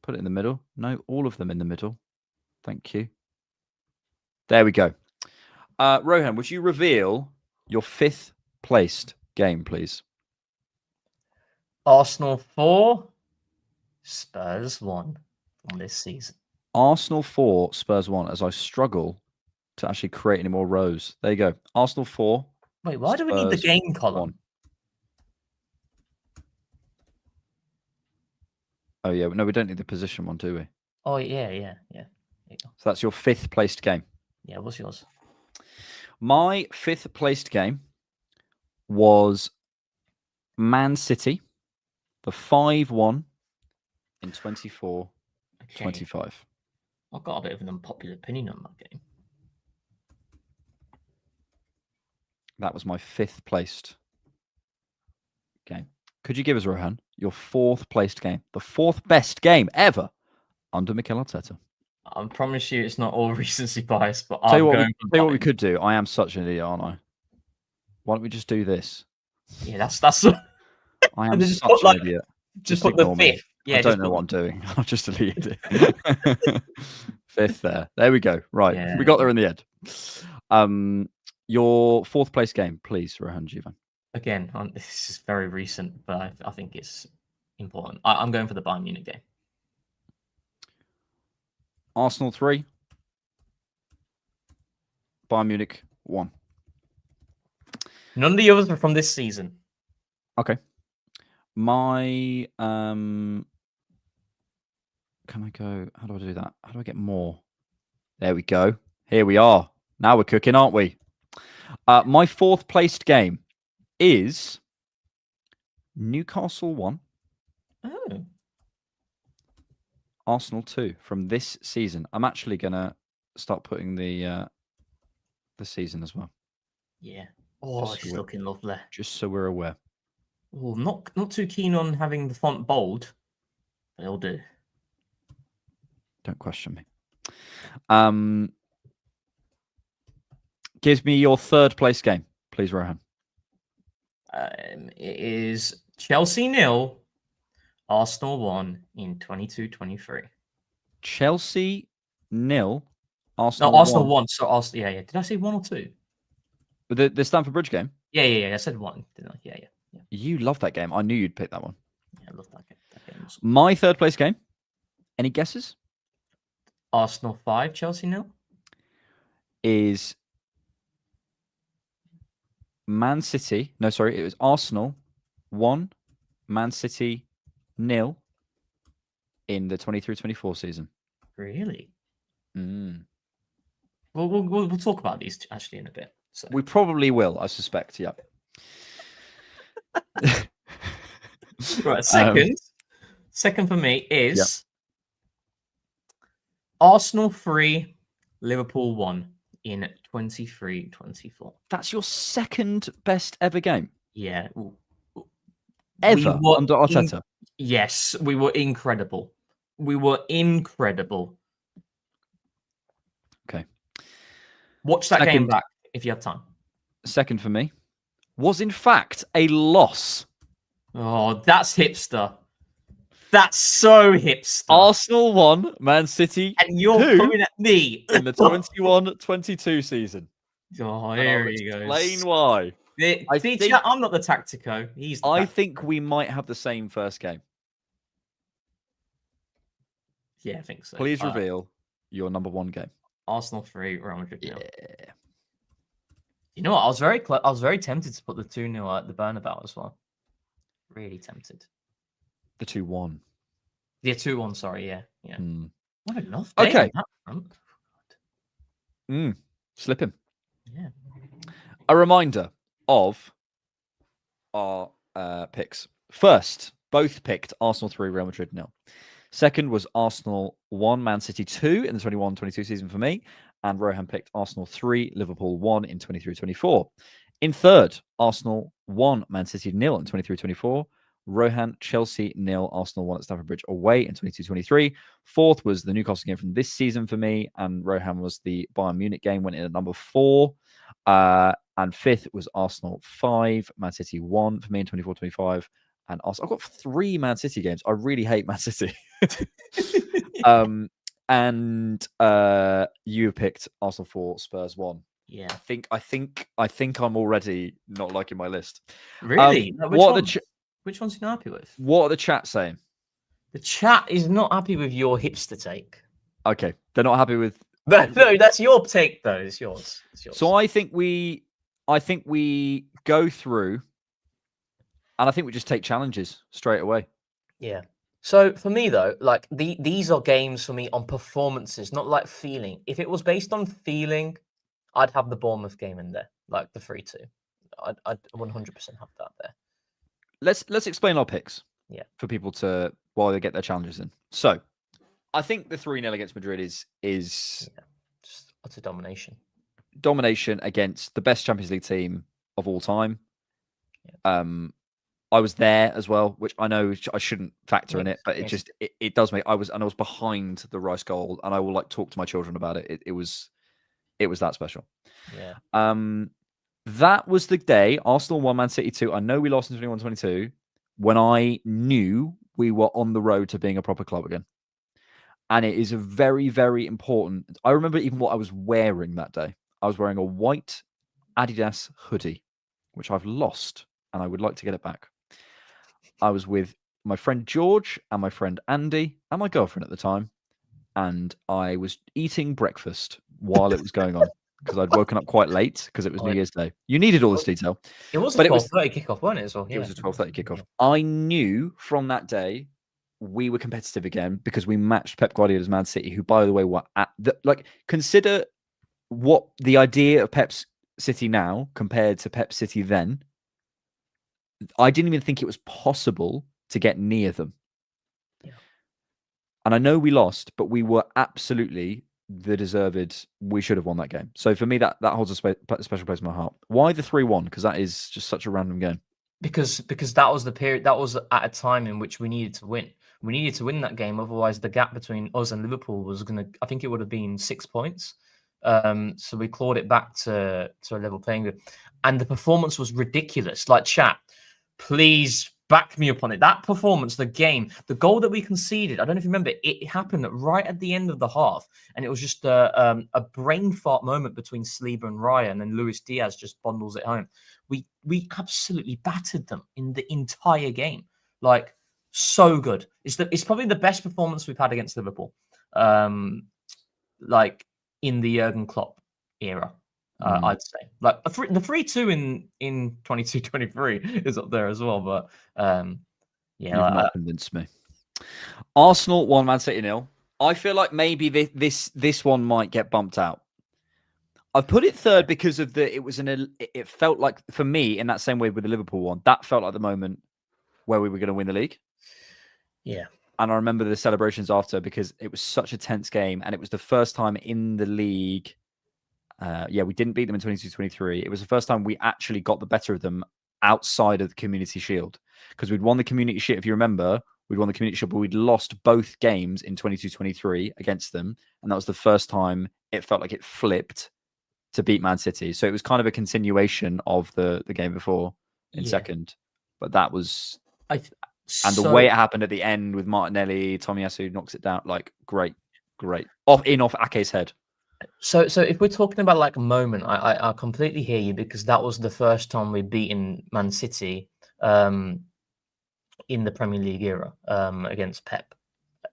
Put it in the middle. No, all of them in the middle. Thank you. There we go. Rohan, would you reveal your 5th placed game, please? Arsenal 4, Spurs 1 on this season. Arsenal 4, Spurs 1, as I struggle to actually create any more rows. There you go. Arsenal 4. Wait, why do we need the Spurs game column? 1. Oh, yeah. No, we don't need the position one, do we? Oh, yeah. There you go. So that's your 5th placed game. Yeah, what's yours? My 5th placed game was Man City, the 5-1 in 24-25. I've got a bit of an unpopular opinion on that game. That was my 5th placed game. Could you give us, Rohan, your 4th placed game? The 4th best game ever under Mikel Arteta. I promise you it's not all recency bias, but Tell you I'm what we could do. I am such an idiot, aren't I? Why don't we just do this? Yeah, that's I am just such put, an like, idiot. just put the ignore me. 5th. Yeah, I don't know what I'm doing. I've just deleted it. 5th there. There we go. Right. Yeah. We got there in the end. Your 4th place game, please, Rohan Jivan. Again, this is very recent, but I think it's important. I'm going for the Bayern Munich game. Arsenal 3. Bayern Munich 1. None of the others are from this season. Okay. My can I go? How do I do that? How do I get more? There we go. Here we are. Now we're cooking, aren't we? My 4th placed game is Newcastle 1. Oh. Arsenal 2 from this season. I'm actually gonna start putting the season as well. Yeah. Oh, she's looking lovely. Just so we're aware. Oh, not too keen on having the font bold, but it'll do. Don't question me. Give me your 3rd place game, please, Rohan. It is Chelsea 0, Arsenal 1 in 22-23. Chelsea 0, Arsenal No, Arsenal 1. 1. So Arsenal, yeah. Did I say 1 or 2? The Stamford Bridge game? Yeah. I said 1, didn't I? Yeah. You love that game. I knew you'd pick that one. Yeah, I love that game. That game was... My 3rd place game. Any guesses? Arsenal 5, Chelsea 0. Is Man City. No, sorry. It was Arsenal 1, Man City 0 in the 23-24 season. Really? Mm. Well, we'll talk about these actually in a bit. So. We probably will, I suspect. Yeah. Right. Second for me is Arsenal 3, Liverpool 1 in 23-24. That's your 2nd best ever game? Yeah. Ever under Arteta? Yes, we were incredible. Okay. Watch that game back if you have time. 2nd for me was in fact a loss. Oh, that's hipster. That's so hipster. Arsenal 1, Man City and you're 2 coming at me in the 21-22 season. Oh, here he goes. Explain why. I'm not the tactico. He's the I tactico. think we might have the same first game. Yeah, I think so. Please reveal your number 1 game. Arsenal 3, Real Madrid 0. Yeah. You know what? I was very tempted to put the 2-0 at the Bernabeu as well. Really tempted. The 2-1. Yeah, 2-1, sorry, yeah. What enough. Okay. Slip him. Yeah. A reminder of our picks. First, both picked Arsenal 3, Real Madrid 0. Second was Arsenal 1, Man City 2 in the 21-22 season for me. And Rohan picked Arsenal 3, Liverpool 1 in 23-24. In third, Arsenal 1, Man City 0 in 23-24. Rohan, Chelsea 0, Arsenal 1 at Stamford Bridge away in 22-23. Fourth was the Newcastle game from this season for me. And Rohan was the Bayern Munich game, went in at number 4. And fifth was Arsenal 5, Man City 1 for me in 24-25. And Arsenal, I've got 3 Man City games. I really hate Man City. And you picked Arsenal 4, Spurs 1. Yeah, I think I'm already not liking my list. Really? Which ones are you not happy with? What are the chat saying? The chat is not happy with your hipster take. Okay, they're not happy with. No, that's your take though. It's yours. So I think we go through, and I think we just take challenges straight away. Yeah. So for me though, like these are games for me on performances, not like feeling. If it was based on feeling, I'd have the Bournemouth game in there, like the 3-2. I'd 100% have that there. Let's explain our picks. Yeah. For people to while they get their challenges in. So I think the 3-0 against Madrid is Just utter domination. Domination against the best Champions League team of all time. Yeah. I was there as well, which I know I shouldn't factor in it, but it does make. I was behind the Rice goal, and I will talk to my children about it. It was that special. Yeah. That was the day Arsenal won, Man City 2. I know we lost in 21-22 when I knew we were on the road to being a proper club again. And it is a very, very important. I remember even what I was wearing that day. I was wearing a white Adidas hoodie, which I've lost, and I would like to get it back. I was with my friend George and my friend Andy and my girlfriend at the time, and I was eating breakfast while it was going on because I'd woken up quite late because it was New Year's Day. You needed all this detail. It was a 12:30 kickoff, wasn't it? As well? It was a 12:30 kickoff. I knew from that day we were competitive again because we matched Pep Guardiola's Man City, who, by the way, were at consider what the idea of Pep's City now compared to Pep City then. I didn't even think it was possible to get near them. Yeah. And I know we lost, but we were absolutely the deserved. We should have won that game. So for me, that holds a special place in my heart. Why the 3-1? Because that is just such a random game. Because that was the period. That was at a time in which we needed to win. We needed to win that game. Otherwise, the gap between us and Liverpool was going to. I think it would have been 6 points. So we clawed it back to a level playing field. And the performance was ridiculous. Like, chat, please back me up on it. That performance, the game, the goal that we conceded, I don't know if you remember, it happened right at the end of the half. And it was just a brain fart moment between Saliba and Raya, and then Luis Diaz just bundles it home. We absolutely battered them in the entire game. Like, so good. It's probably the best performance we've had against Liverpool. Like, in the Jurgen Klopp era. I'd say like the 3-2 in 22-23 is up there as well, but You've not convinced me. Arsenal 1, Man City 0. I feel like maybe this one might get bumped out. I've put it third because of it felt like, for me, in that same way with the Liverpool one, that felt like the moment where we were going to win the league. Yeah. And I remember the celebrations after because it was such a tense game, and it was the first time in the league. We didn't beat them in 22-23. It was the first time we actually got the better of them outside of the Community Shield, because we'd won the Community Shield. If you remember, we'd won the Community Shield, but we'd lost both games in 22-23 against them. And that was the first time it felt like it flipped to beat Man City. So it was kind of a continuation of the game before in second. But that was... the way it happened at the end with Martinelli, Tomiyasu knocks it down, like, great. Off Ake's head. So if we're talking about like a moment, I completely hear you, because that was the first time we'd beaten Man City in the Premier League era against Pep.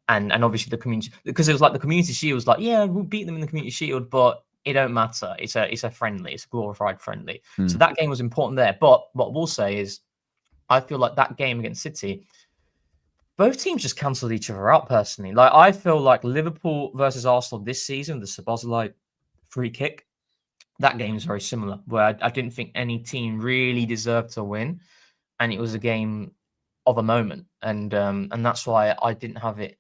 And obviously the community, because it was like the Community Shield was like, yeah, we'll beat them in the Community Shield, but it don't matter. It's a friendly, it's a glorified friendly. So that game was important there. But what we'll say is, I feel like that game against City, both teams just cancelled each other out personally. Like, I feel like Liverpool versus Arsenal this season, the Szoboszlai free kick, that game is very similar, where I didn't think any team really deserved to win. And it was a game of a moment. And that's why I didn't have it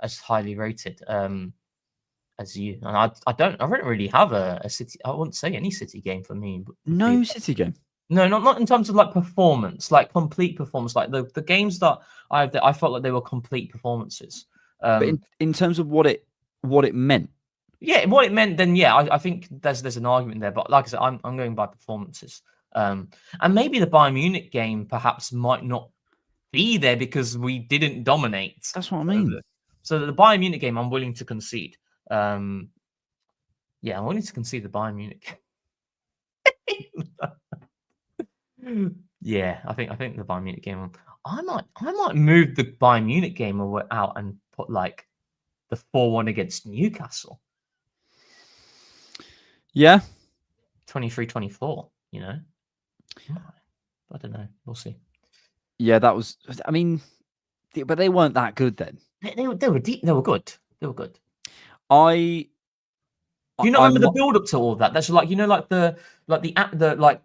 as highly rated as you. And I don't really have a City. I wouldn't say any City game for me. No City game. No, not in terms of like performance, like complete performance. Like the games that I felt like they were complete performances. But in terms of what it meant. Yeah, what it meant, then yeah, I think there's an argument there. But like I said, I'm going by performances. And maybe the Bayern Munich game perhaps might not be there because we didn't dominate. That's what I mean. So the Bayern Munich game, I'm willing to concede. I'm willing to concede the Bayern Munich. Yeah, I think the Bayern Munich game. I might move the Bayern Munich game out and put like the 4-1 against Newcastle. Yeah. 23-24, you know? I don't know. We'll see. Yeah, that was. I mean, but they weren't that good then. They were deep. They were good. They were good. Do you not remember the build up to all that? That's like, you know, like the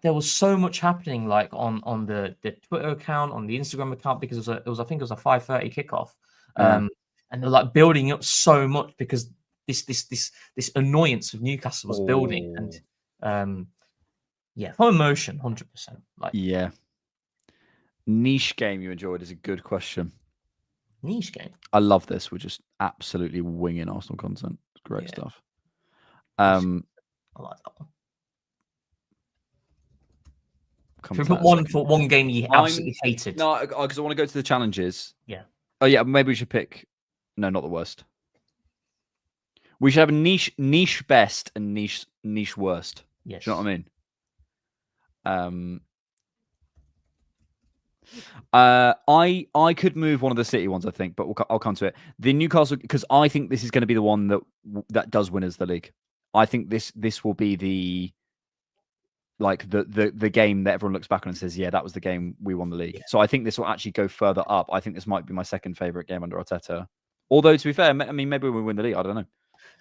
there was so much happening like on the Twitter account, on the Instagram account, because it was I think it was a 5:30 kickoff. Yeah. And they're like building up so much because this annoyance of Newcastle was building, and yeah, for emotion, 100%. Like, yeah. Niche game you enjoyed is a good question. Niche game. I love this. We're just absolutely winging Arsenal content. It's great stuff. I like that one. Come Can we to put that one second. for one game you absolutely hated? No, because I want to go to the challenges. Yeah. Oh yeah, maybe we should pick. No, not the worst. We should have a niche best and niche worst. Yes. Do you know what I mean? I could move one of the City ones, I think, but I'll come to it. The Newcastle, because I think this is going to be the one that does win us the league. I think this will be the game that everyone looks back on and says, yeah, that was the game we won the league. Yeah. So I think this will actually go further up. I think this might be my second favorite game under Arteta. Although, to be fair, I mean, maybe we win the league. I don't know.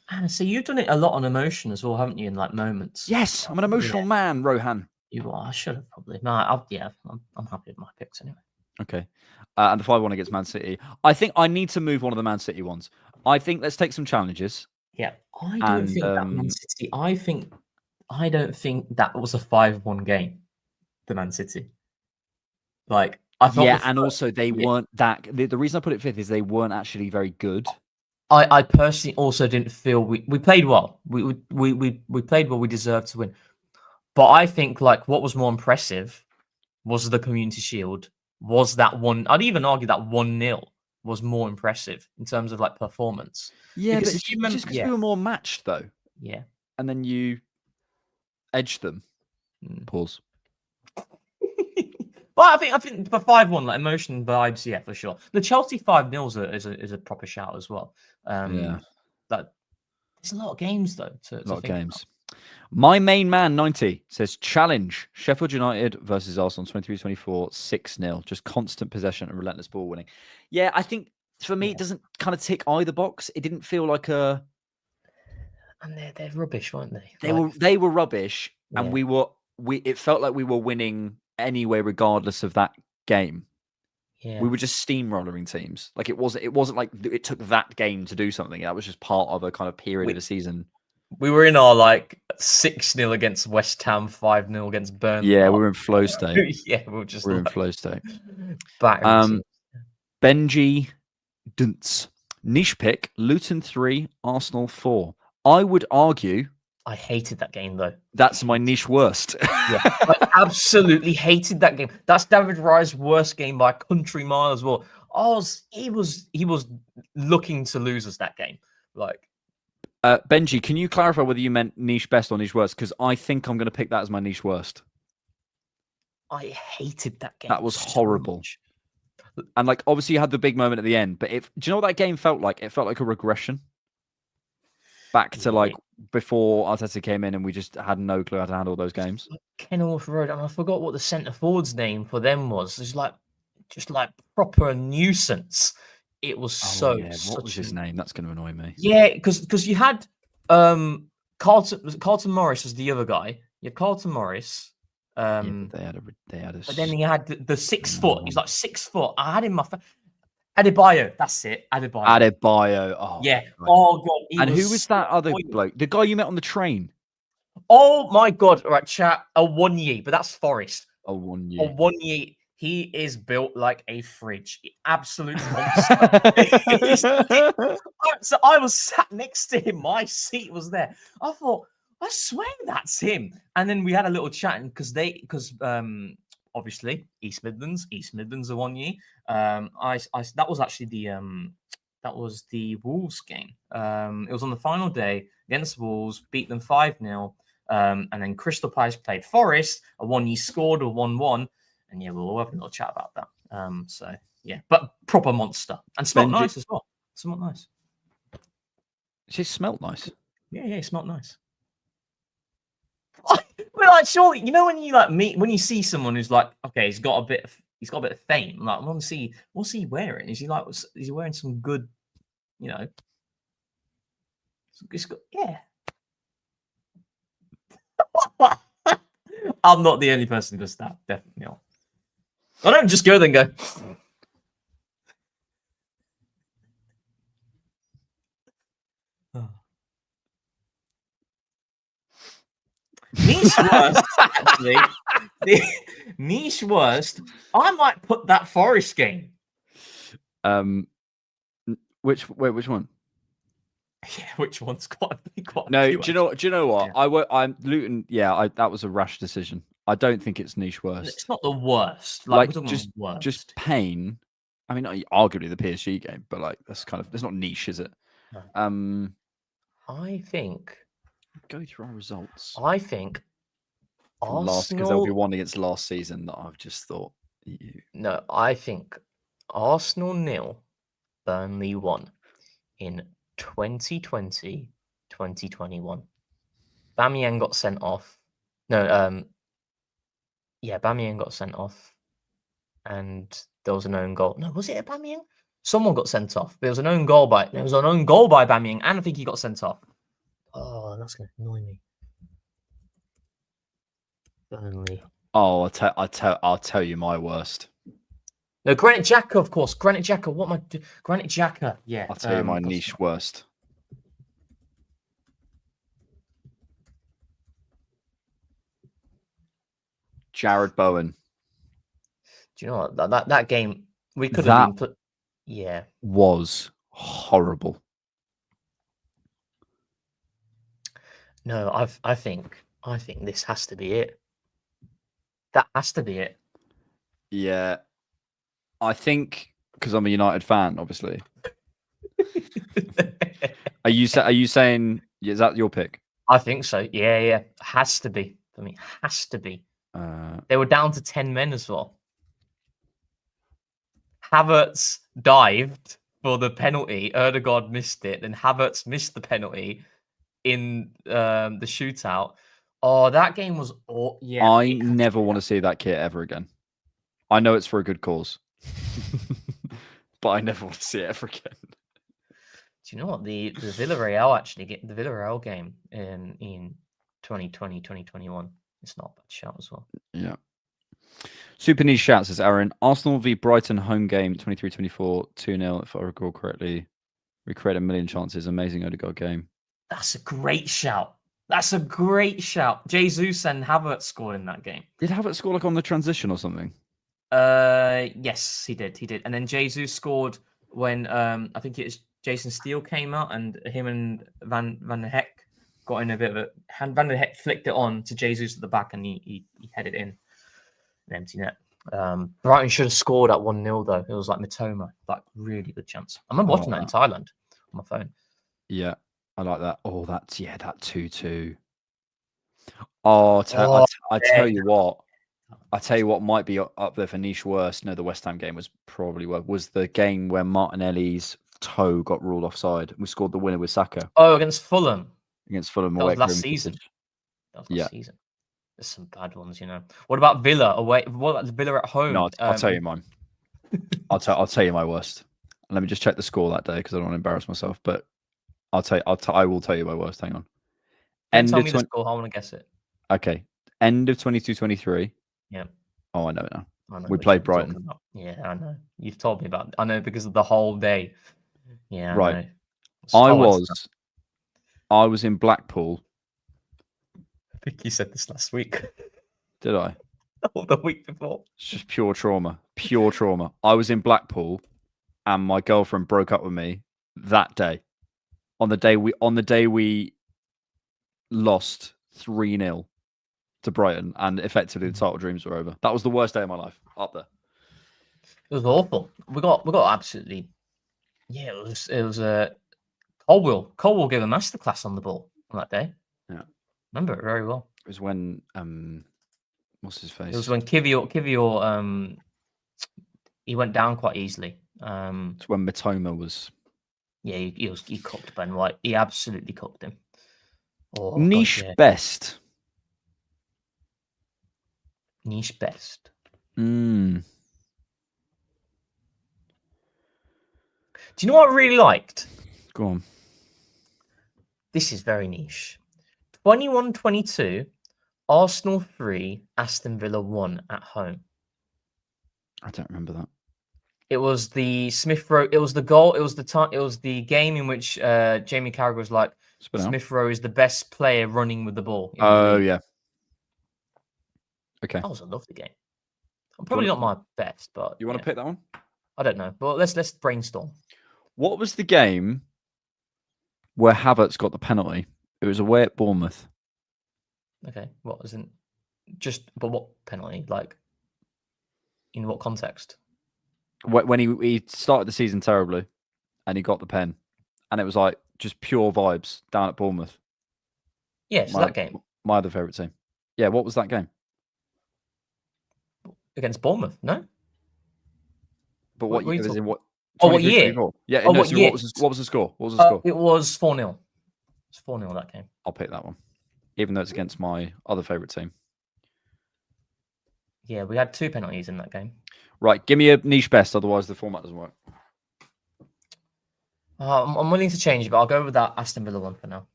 And so you've done it a lot on emotion as well, haven't you? In like moments. Yes, I'm an emotional man, Rohan. You are. I should have probably. No, I'm happy with my picks anyway. Okay. And the 5-1 against Man City. I think I need to move one of the Man City ones. I think let's take some challenges. Yeah, I don't think that Man City. I don't think that was a 5-1 game. The Man City. Like, I thought. Yeah, and also they weren't that. The reason I put it fifth is they weren't actually very good. I personally also didn't feel we played well. We played well. We deserved to win. But I think like what was more impressive was the Community Shield. Was that one? I'd even argue that 1-0 was more impressive in terms of like performance. Yeah, because but just because we were more matched though. Yeah. And then you edged them. Pause. But I think for 5-1, like emotion vibes, yeah, for sure. The Chelsea 5-0 is a proper shout as well. Yeah. That it's a lot of games though. A lot of games. My main man 90 says challenge Sheffield United versus Arsenal 23-24 6-0. Just constant possession and relentless ball winning. Yeah, I think for me it doesn't kind of tick either box. It didn't feel like a. And they're rubbish, weren't they? They were rubbish, and it felt like we were winning anyway, regardless of that game. Yeah. We were just steamrolling teams. Like it wasn't like it took that game to do something. That was just part of a kind of period of the season. We were in our like 6-0 against West Ham, 5-0 against Burnley. Yeah, we were in flow state. Yeah, we're in flow state. Benji Dunce. Niche pick, Luton 3, Arsenal 4. I would argue I hated that game though. That's my niche worst. Yeah, I absolutely hated that game. That's David Raya's worst game by a country mile as well. He was looking to lose us that game. Like, Benji, can you clarify whether you meant niche best or niche worst? Because I think I'm going to pick that as my niche worst. I hated that game. That was horrible. And like, obviously, you had the big moment at the end. But do you know what that game felt like? It felt like a regression back to like before Arteta came in, and we just had no clue how to handle those games. Kenilworth Road, and I forgot what the centre forward's name for them was. It's like just like proper nuisance. It was What was his name? That's going to annoy me. Yeah, because you had Carlton Morris was the other guy. You had Carlton Morris. They had a. But then he had the 6 foot. He's like 6 foot. I had him my. Adebayo, that's it. Adebayo. Oh, yeah. God. Oh god. And who was that other bloke? The guy you met on the train. Oh my god! All right, chat. Awoniyi, but that's Forest. Awoniyi. He is built like a fridge. Absolute monster. So I was sat next to him. My seat was there. I thought, I swear that's him. And then we had a little chat because obviously East Midlands Awoniyi. That was actually the Wolves game. It was on the final day against Wolves, beat them 5-0. And then Crystal Palace played Forest. Awoniyi scored a 1-1. And yeah, we'll have a little chat about that. So yeah, but proper monster and smelled nice as well. Somewhat nice. She smelled nice. Yeah, it smelled nice. Well, like, surely, you know when you like meet when you see someone who's like, okay, he's got a bit of fame. Like, I want to see what's he wearing? Is he wearing some good, you know? Yeah. I'm not the only person who does that. Definitely not. I don't just go there and go. Niche worst, actually. Niche worst. I might put that Forest game. Which one? Yeah, which one's quite No, few, do you know what? Yeah. I'm Luton. Yeah, that was a rash decision. I don't think it's niche worst. It's not the worst. Like we're talking just worst. just pain. I mean, arguably the PSG game, but like that's not niche, is it? No. I think. Go through our results. I think. Because there'll be one against last season that I've just thought. No, I think Arsenal 0, Burnley 1 in 2020, 2021. Bamiyang got sent off. No, Bamiyang got sent off, and there was an own goal. No, was it a Bamiyang? Someone got sent off. There was an own goal by Bamiyang, and I think he got sent off. Oh, that's gonna annoy me. Burnley. Oh, I'll tell you my worst. No, Granit Xhaka, of course. Granit Xhaka. What am I doing? Granit Xhaka. Yeah. I'll tell you my niche worst. Jared Bowen. Do you know what? That game we could have been put. Yeah. Was horrible. No, I think this has to be it. That has to be it. Yeah. I think because I'm a United fan, obviously. Are you saying is that your pick? I think so. Yeah. Has to be. I mean, has to be. They were down to 10 men as well. Havertz dived for the penalty. Odegaard missed it. Then Havertz missed the penalty in the shootout. Oh, that game was... I never want to see that kit ever again. I know it's for a good cause. But I never want to see it ever again. Do you know what? The Villarreal actually get the Villarreal game in 2020, 2021. It's not a bad shout as well. Yeah. Super niche shout, says Aaron. Arsenal v Brighton home game 23-24, 2-0, if I recall correctly. We create a million chances. Amazing Odegaard game. That's a great shout. Jesus and Havertz scored in that game. Did Havertz score like on the transition or something? Yes, he did. And then Jesus scored when I think it was Jason Steele came out and him and Van der Heck got in a bit of a hand. Van der Heck flicked it on to Jesus at the back and he headed in an empty net. Brighton should have scored at 1-0 though. It was like Mitoma, like really good chance. I remember watching that in Thailand on my phone. Yeah, I like that. Oh, that 2-2. Oh, I tell you what might be up there for niche worst. No, the West Ham game was probably was the game where Martinelli's toe got ruled offside. We scored the winner with Saka. Oh, against Fulham. Against Fulham. That was last season. Season. There's some bad ones, you know. What about Villa away? What about Villa at home? No, I'll tell you mine. I'll tell you my worst. Let me just check the score that day because I don't want to embarrass myself. But I will tell you my worst. Hang on. Tell me the score. I want to guess it. Okay. End of 22-23. Yeah. Oh, I know it now. We played Brighton. Yeah, I know. You've told me about it. I know because of the whole day. Yeah, right. I was in Blackpool. I think you said this last week. Did I? Or the week before. It's just pure trauma. Pure trauma. I was in Blackpool and my girlfriend broke up with me that day. On the day we lost 3-0 to Brighton and effectively the title dreams were over. That was the worst day of my life. Up there. It was awful. We got absolutely. Yeah, it was a Colwell gave a masterclass on the ball on that day. Yeah, remember it very well. It was when what's his face? It was when Kivior he went down quite easily. It's when Mitoma was Yeah, he cooked Ben White. He absolutely cooked him. Oh, Niche God, yeah. best. Niche best. Mm. Do you know what I really liked? Go on. This is very niche. 21-22, Arsenal 3, Aston Villa 1 at home. I don't remember that. It was the Smith Rowe. It was the goal. It was the time. It was the game in which Jamie Carragher was like, Spit out. Smith Rowe is the best player running with the ball. In the Oh, league. yeah. Okay. That was a lovely game. Probably not my best, but You want to pick that one? I don't know. But let's brainstorm. What was the game where Havertz got the penalty? It was away at Bournemouth. Okay, what isn't just? But what penalty? Like, in what context? When he started the season terribly, and he got the pen, and it was like just pure vibes down at Bournemouth. Yeah, so that game. My other favourite team. Yeah, what was that game? Against Bournemouth, no? But What what are you year was talking- in what? Oh, what 23, year? 24? Yeah, Oh, no, what so year? what was the score? What was the score? It was 4-0. It's 4-0 that game. I'll pick that one, even though it's against my other favourite team. Yeah, we had 2 penalties in that game. Right, give me a niche best, otherwise the format doesn't work. I'm willing to change, but I'll go with that Aston Villa one for now.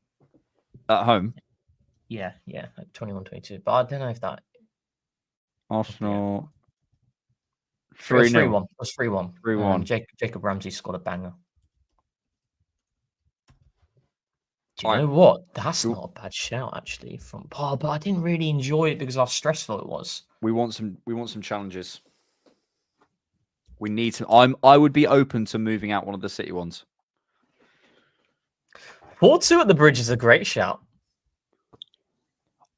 At home, Yeah, like 21-22. But I don't know if that. Arsenal It was 3-0. 3-1. It was 3-1. 3-1. Jacob Ramsey scored a banger. Do you Right. know what? That's not a bad shout, actually. But I didn't really enjoy it because of how stressful it was. We want some challenges. We need to. I would be open to moving out one of the City ones. 4-2 at the Bridge is a great shout.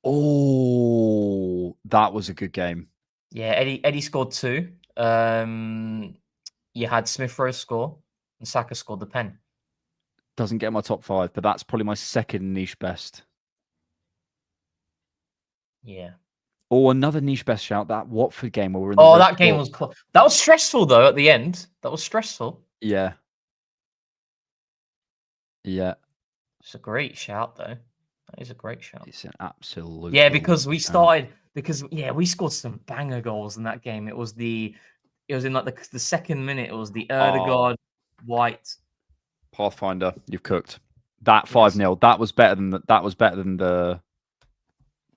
Oh, that was a good game. Yeah, Eddie scored 2. You had Smith Rowe score, and Saka scored the pen. Doesn't get my top 5, but that's probably my second niche best. Yeah. Or another niche best shout, that Watford game where we're in Oh, the that game was close. That was stressful though. At the end, that was stressful. Yeah. Yeah. It's a great shout though. That is a great shout. It's an absolute. Yeah, because we started we scored some banger goals in that game. It was in like the second minute. It was the Odegaard, White. Pathfinder, you've cooked. That 5-0. That was better than that. That was better than that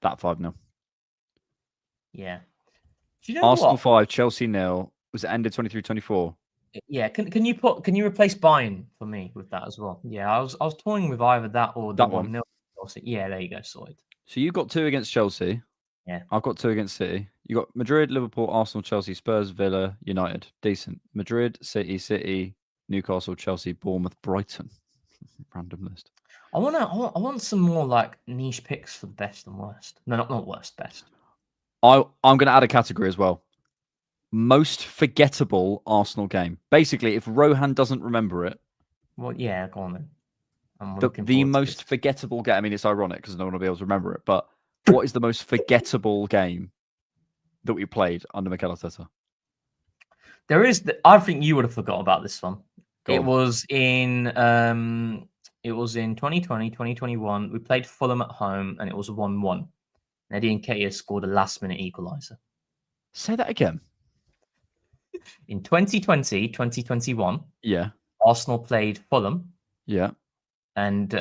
5-0. Yeah. Do you know Arsenal what? 5, Chelsea 0. Was it ended 23-24? Yeah. Can you replace Bayern for me with that as well? Yeah, I was toying with either that or the That one. 1-0. Yeah, there you go, sorted. So you got 2 against Chelsea. Yeah. I've got 2 against City. You got Madrid, Liverpool, Arsenal, Chelsea, Spurs, Villa, United. Decent. Madrid, City, Newcastle, Chelsea, Bournemouth, Brighton. Random list. I want some more like niche picks for the best and worst. No, not worst, best. I'm going to add a category as well. Most forgettable Arsenal game. Basically, if Rohan doesn't remember it. Well, yeah, go on then. The most forgettable game. I mean, it's ironic because no one will be able to remember it. But what is the most forgettable game that we played under Mikel Arteta? There is. I think you would have forgot about this one. Go It on. was in 2020, 2021. We played Fulham at home and it was 1-1. Eddie Nketiah scored a last-minute equaliser. Say that again. In 2020, 2021, Yeah. Arsenal played Fulham. Yeah. And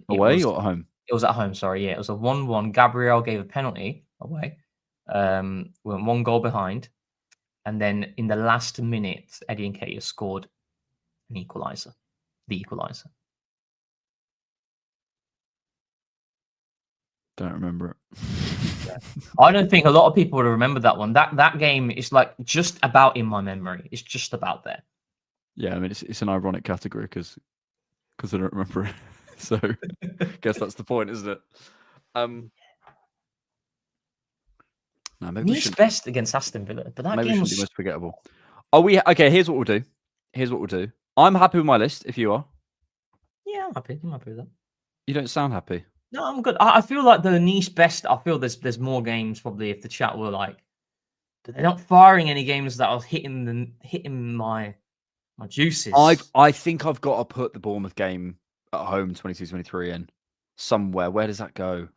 away or at home? It was at home, sorry. Yeah, it was a 1-1. Gabriel gave a penalty away. Went 1 goal behind. And then in the last minute, Eddie Nketiah scored an equaliser. The equaliser. Don't remember it. Yeah. I don't think a lot of people would remember that one. That game is like just about in my memory. It's just about there. Yeah, I mean it's an ironic category because I don't remember it. So I guess that's the point, isn't it? No, maybe Niche best against Aston Villa, but that maybe game we was shouldn't be most forgettable. Are we okay? Here's what we'll do. I'm happy with my list. If you are, yeah, I'm happy with that. You don't sound happy. No, I'm good. I feel like the niche best. I feel there's more games probably if the chat were like, but they're not firing any games that are hitting my My juices. I think I've got to put the Bournemouth game at home 22-23 in somewhere. Where does that go?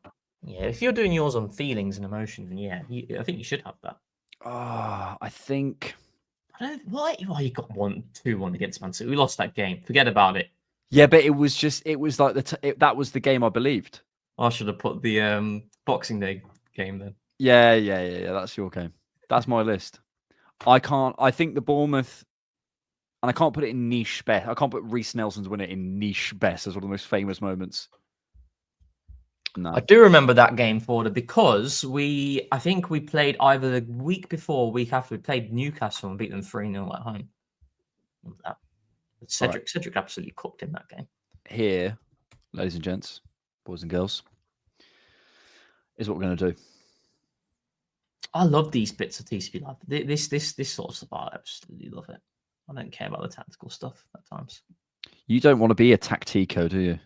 Yeah, if you're doing yours on feelings and emotions, then yeah, I think you should have that. I think. I don't why you got 2-1 against Man City. We lost that game. Forget about it. Yeah, but it was like that was the game I believed. I should have put the Boxing Day game then. Yeah. That's your game. That's my list. I think the Bournemouth, and I can't put it in niche best. I can't put Reece Nelson's winner in niche best as one of the most famous moments. No. I do remember that game, Forder, because I think we played either the week before or week after we played Newcastle and beat them 3-0 at home. That. Cedric absolutely cooked in that game. Here, ladies and gents, boys and girls, is what we're going to do. I love these bits of TCP Live. This sort of stuff, I absolutely love it. I don't care about the tactical stuff at times. You don't want to be a tactico, do you?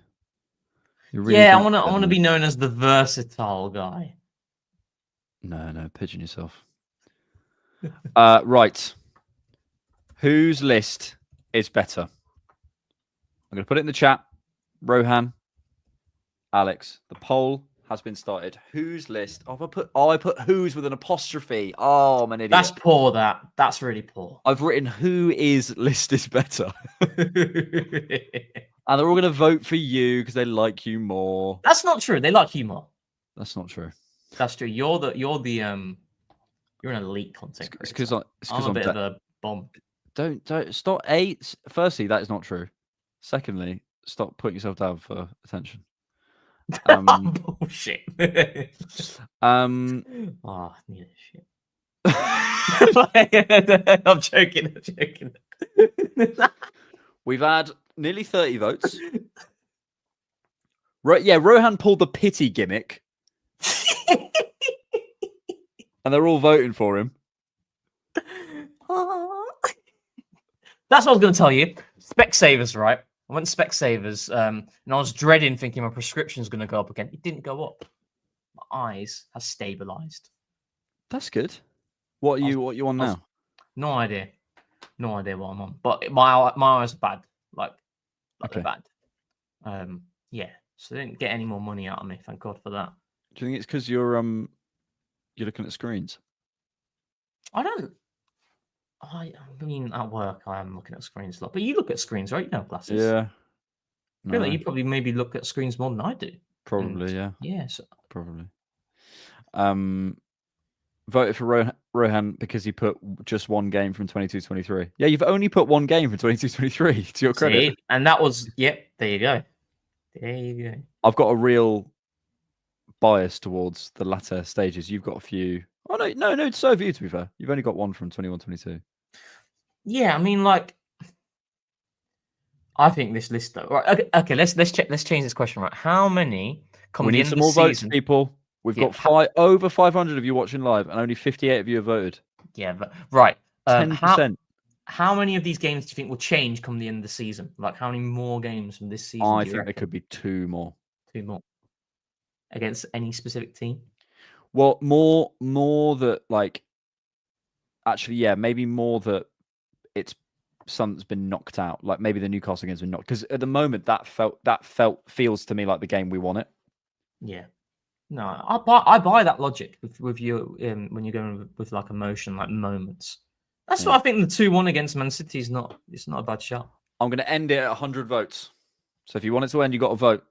Really I want to be known as the versatile guy. No, pigeon yourself. Right. Whose list is better? I'm going to put it in the chat. Rohan, Alex, the poll has been started. Whose list? I put whose with an apostrophe. Oh, I'm an idiot. That's poor. That's really poor. I've written who is list is better. And they're all going to vote for you because they like you more. That's not true. They like you more. That's not true. That's true. You're an elite content creator. It's because I'm a bit of a bomb. Don't stop. Firstly, that is not true. Secondly, stop putting yourself down for attention. Bullshit. Neither shit. I'm joking. We've had nearly 30 votes. Rohan pulled the pity gimmick. And they're all voting for him. That's what I was going to tell you. Specsavers, right? I went to Specsavers, and I was dreading thinking my prescription's going to go up again. It didn't go up. My eyes have stabilized. That's good. What you on now? No idea what I'm on. But my eyes are bad. Like okay. Bad. Yeah. So they didn't get any more money out of me. Thank God for that. Do you think it's because you're looking at screens? I mean, at work, I am looking at screens a lot. But you look at screens, right? You don't have glasses. Yeah. I feel like you probably maybe look at screens more than I do. Probably, yeah. Yeah. So... Probably. Voted for Rohan because he put just one game from 22-23. Yeah, you've only put one game from 22-23 to your credit. See? And that was, there you go. There you go. I've got a real bias towards the latter stages. You've got a few. Oh, no, so have you, to be fair. You've only got one from 21-22. Yeah, I mean, like, I think this list, though. Right, okay, let's change this question, right? How many come we the need end some of the more votes, season? people. We've got over 500 of you watching live, and only 58 of you have voted. Yeah, but right. 10%. How many of these games do you think will change come the end of the season? Like, how many more games from this season? I think there could be two more. Two more. Against any specific team? Well, more that, like, actually, yeah, maybe more that it's some that's been knocked out. Like maybe the Newcastle game's been knocked, because at the moment that feels to me like the game we won it. Yeah. No, I buy that logic with you when you're going with like emotion, like moments. That's what I think the 2-1 against Man City is not. It's not a bad shot. I'm going to end it at 100 votes. So if you want it to end, you got to vote.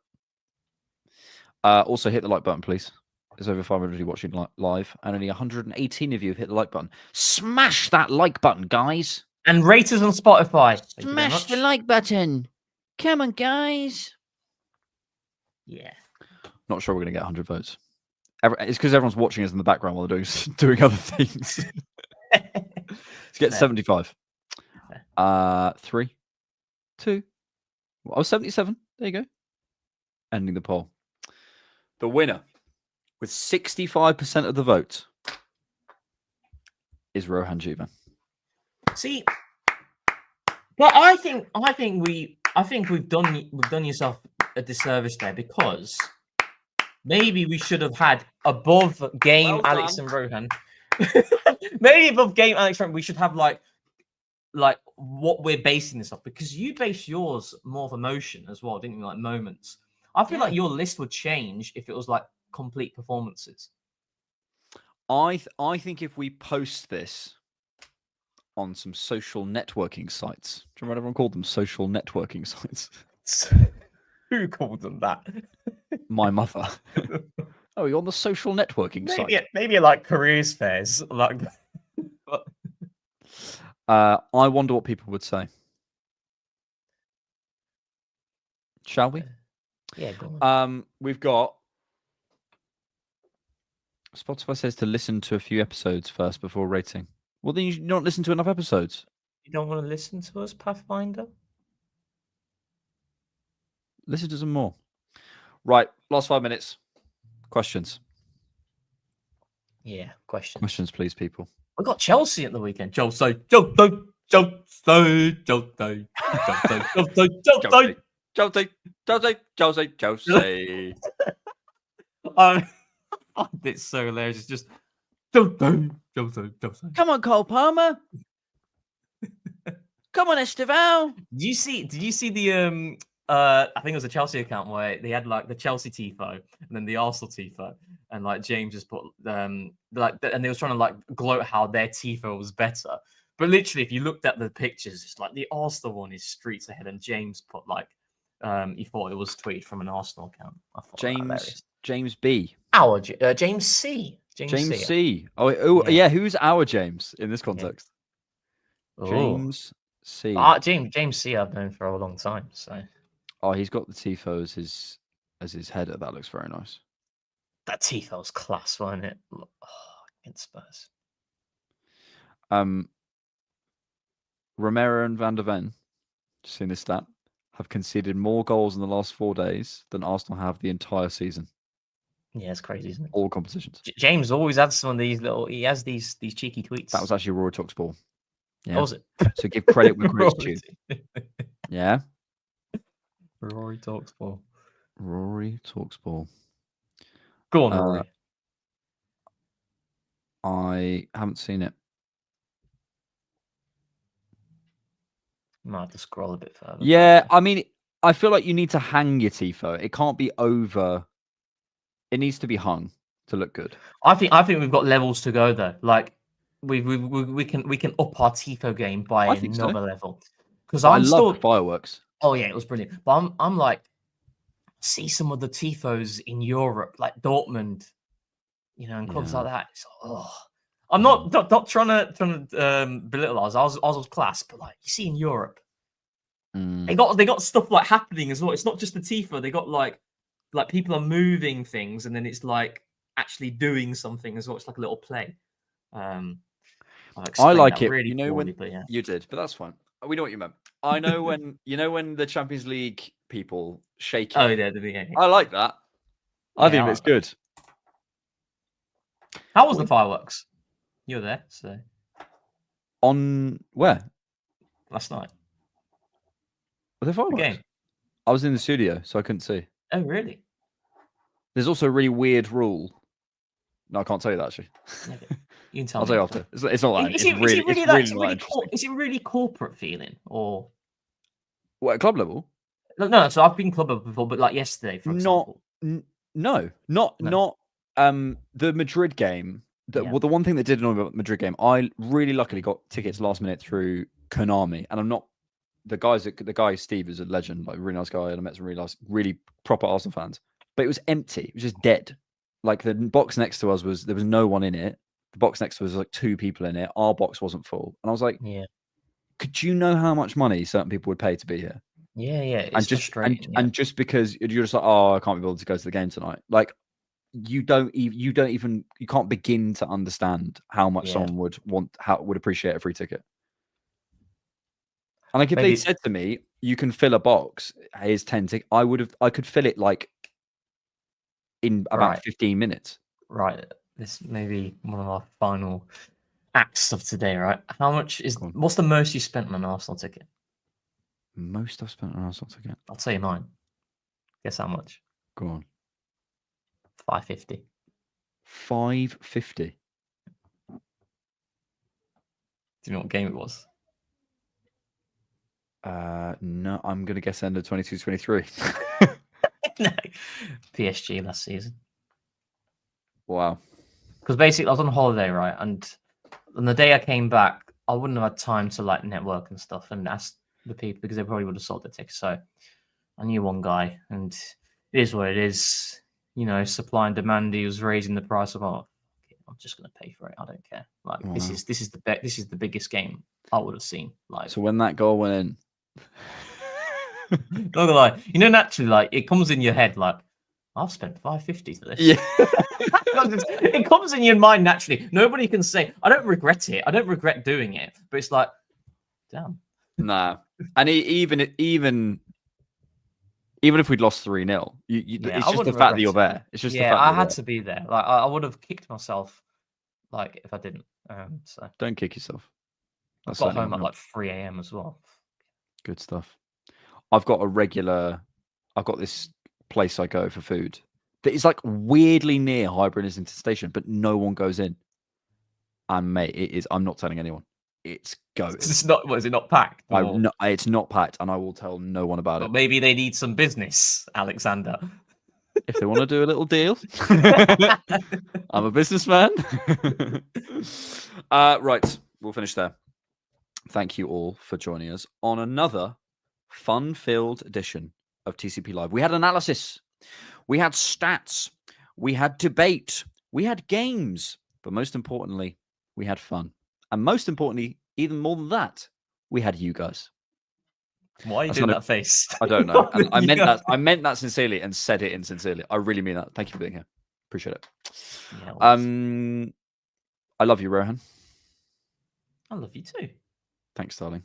Also hit the like button, please. There's over 500 of you watching live, and only 118 of you have hit the like button. Smash that like button, guys. And rate us on Spotify. Smash the like button. Come on, guys. Yeah. Not sure we're going to get 100 votes. It's because everyone's watching us in the background while they're doing other things. Let's get 75. 3, 2. I was 77. There you go. Ending the poll. The winner, with 65% of the vote, is Rohan Juve. See, but I think we've done yourself a disservice there, because maybe we should have had above game Alex and Rohan. Maybe above game Alex and Rohan, we should have like what we're basing this off, because you base yours more of emotion as well, didn't you? Like moments. I feel like your list would change if it was like complete performances. I think if we post this on some social networking sites, do you remember everyone called them social networking sites? Who called them that? My mother. Oh, you're on the social networking site. Maybe like careers fairs. Like, I wonder what people would say. Shall we? Yeah, go on. We've got Spotify says to listen to a few episodes first before rating. Well, then you should not listen to enough episodes. You don't want to listen to us, Pathfinder? Listen to some more. Right, last 5 minutes. Questions. Yeah, questions. Questions, please, people. We got Chelsea at the weekend. Chelsea. It's so hilarious. It's just Come on, Cole Palmer. Come on, Esteval. Did you see the I think it was a Chelsea account where they had like the Chelsea tifo and then the Arsenal tifo, and like James just put and they was trying to like gloat how their tifo was better. But literally, if you looked at the pictures, it's like the Arsenal one is streets ahead, and James put like he thought it was tweeted from an Arsenal account. I thought James B. James C. James C. Oh yeah. Who's our James in this context? Yeah. James C. James C. I've known for a long time. So. Oh, he's got the tifo as his header. That looks very nice. That tifo's class, wasn't it? Oh, against Spurs. Romero and Van der Ven, just seen this stat, have conceded more goals in the last 4 days than Arsenal have the entire season. Yeah, it's crazy, isn't it? All competitions. James always has some of these he has these cheeky tweets. That was actually Rory Talks Ball. Yeah. Oh, was it? So give credit where credit's due. Yeah. Rory Talks Ball. Rory Talks Ball. Go on, Rory. I haven't seen it. Might have to scroll a bit further. Yeah, I mean, I feel like you need to hang your tifo. It can't be over. It needs to be hung to look good. I think we've got levels to go though. Like we can up our tifo game by another level. Because I love fireworks. Oh yeah, it was brilliant. But I'm like, see some of the tifos in Europe, like Dortmund, and clubs like that. It's, I'm not trying to belittle ours. Ours was class, but like you see in Europe, they got stuff like happening as well. It's not just the tifo. They got like people are moving things, and then it's like actually doing something as well. It's like a little play. I like it. Really You did, but that's fine. We know what you meant. I know when when the Champions League people shake it. Oh yeah, I like that. I think it's good. How was the fireworks? You were there, so on where? Last night. Were there fireworks? Game. I was in the studio, so I couldn't see. Oh really? There's also a really weird rule. No, I can't tell you that actually. You can tell I'll me. tell you after. It's not like Is it really corporate feeling or what at club level? No. So I've been club level before, but like yesterday, for example. Not the Madrid game. Well, the one thing that did annoy me about the Madrid game, I really luckily got tickets last minute through Konami, and I'm not the guy Steve is a legend, like a really nice guy, and I met some really proper Arsenal fans. But it was empty. It was just dead. Like the box next to us there was no one in it. The box next to us was like 2 people in it. Our box wasn't full, and I was like, yeah. Could you know how much money certain people would pay to be here? Yeah. It's and just because you're just like, oh, I can't be able to go to the game tonight. Like you can't begin to understand how much someone would appreciate a free ticket. And like if they said to me, you can fill a box, here's 10 tickets, I could fill it like in about 15 minutes. Right. This may be one of our final acts of today, right? What's the most you spent on an Arsenal ticket? Most I've spent on an Arsenal ticket? I'll tell you mine. Guess how much? Go on. $5.50. $5.50. Do you know what game it was? No, I'm going to guess end of 22-23. No. PSG last season. Wow. Because basically I was on holiday, right? And on the day I came back, I wouldn't have had time to like network and stuff and ask the people because they probably would have sold their tickets. So I knew one guy, and it is what it is. You know, supply and demand. He was raising the price of I'm just going to pay for it. I don't care. Like this is the biggest game I would have seen. Like So when that goal went in, not gonna lie, you know, naturally, like it comes in your head, like I've spent $5.50 for this. yeah, It comes in your mind naturally. Nobody can say I don't regret it. I don't regret doing it, but it's like, damn. nah. And even if we'd lost 3-0, it's just the fact that you're there. It's just the fact I that had to be there. Like I would have kicked myself, like if I didn't. So don't kick yourself. I got home at like 3 a.m. as well. Good stuff. I've got this place I go for food that is like weirdly near Highbury Islington Station, but no one goes in. And mate, it is. I'm not telling anyone. It's going. It's not. What, is it not packed? No, it's not packed, and I will tell no one about it. Maybe they need some business, Alexander. If they want to do a little deal, I'm a businessman. Right, we'll finish there. Thank you all for joining us on another fun-filled edition of TCP Live. We had analysis, we had stats, we had debate, we had games, but most importantly, we had fun. And most importantly, even more than that, we had you guys. Why are you doing that face? I don't know. And I meant that sincerely and said it insincerely. I really mean that. Thank you for being here. Appreciate it. Yeah, I love you, Rohan. I love you too. Thanks, darling.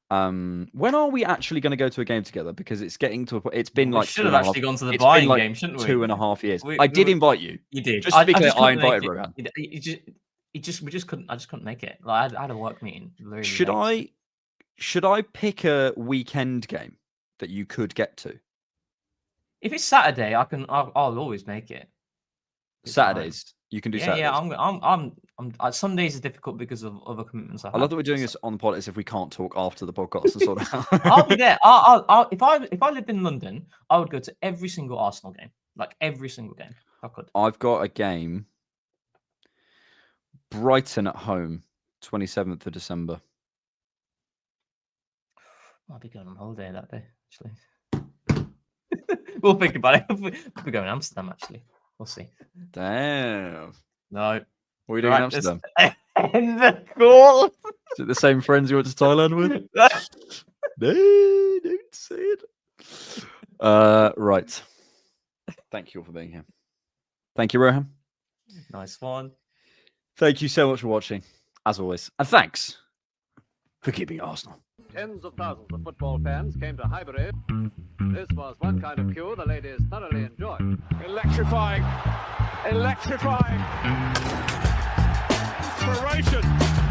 When are we actually going to go to a game together? Because it's getting to a point. It's been we like should have actually gone to the Bayern game, shouldn't we? 2.5 years. I did invite you. You did. Just to be clear, I invited Rohan. We just couldn't. I just couldn't make it. Like I had a work meeting. Should I pick a weekend game that you could get to? If it's Saturday, I'll always make it. Saturdays. You can do Saturdays. Yeah, Sundays is difficult because of other commitments. I love that we're doing this on the pod as if we can't talk after the podcast and sort of. I'll be there. If I lived in London, I would go to every single Arsenal game, like every single game. I could. I've got a game. Brighton at home, 27th of December. I'll be going on holiday that day, actually. We'll think about it. We'll be going to Amsterdam, actually. We'll see. Damn. No. What are you doing in Amsterdam? End the call. Is it the same friends you went to Thailand with? No, don't say it. Right. Thank you all for being here. Thank you, Rohan. Nice one. Thank you so much for watching, as always. And thanks for keeping Arsenal. Tens of thousands of football fans came to Highbury. This was one kind of queue the ladies thoroughly enjoyed. Electrifying. Electrifying. Inspiration.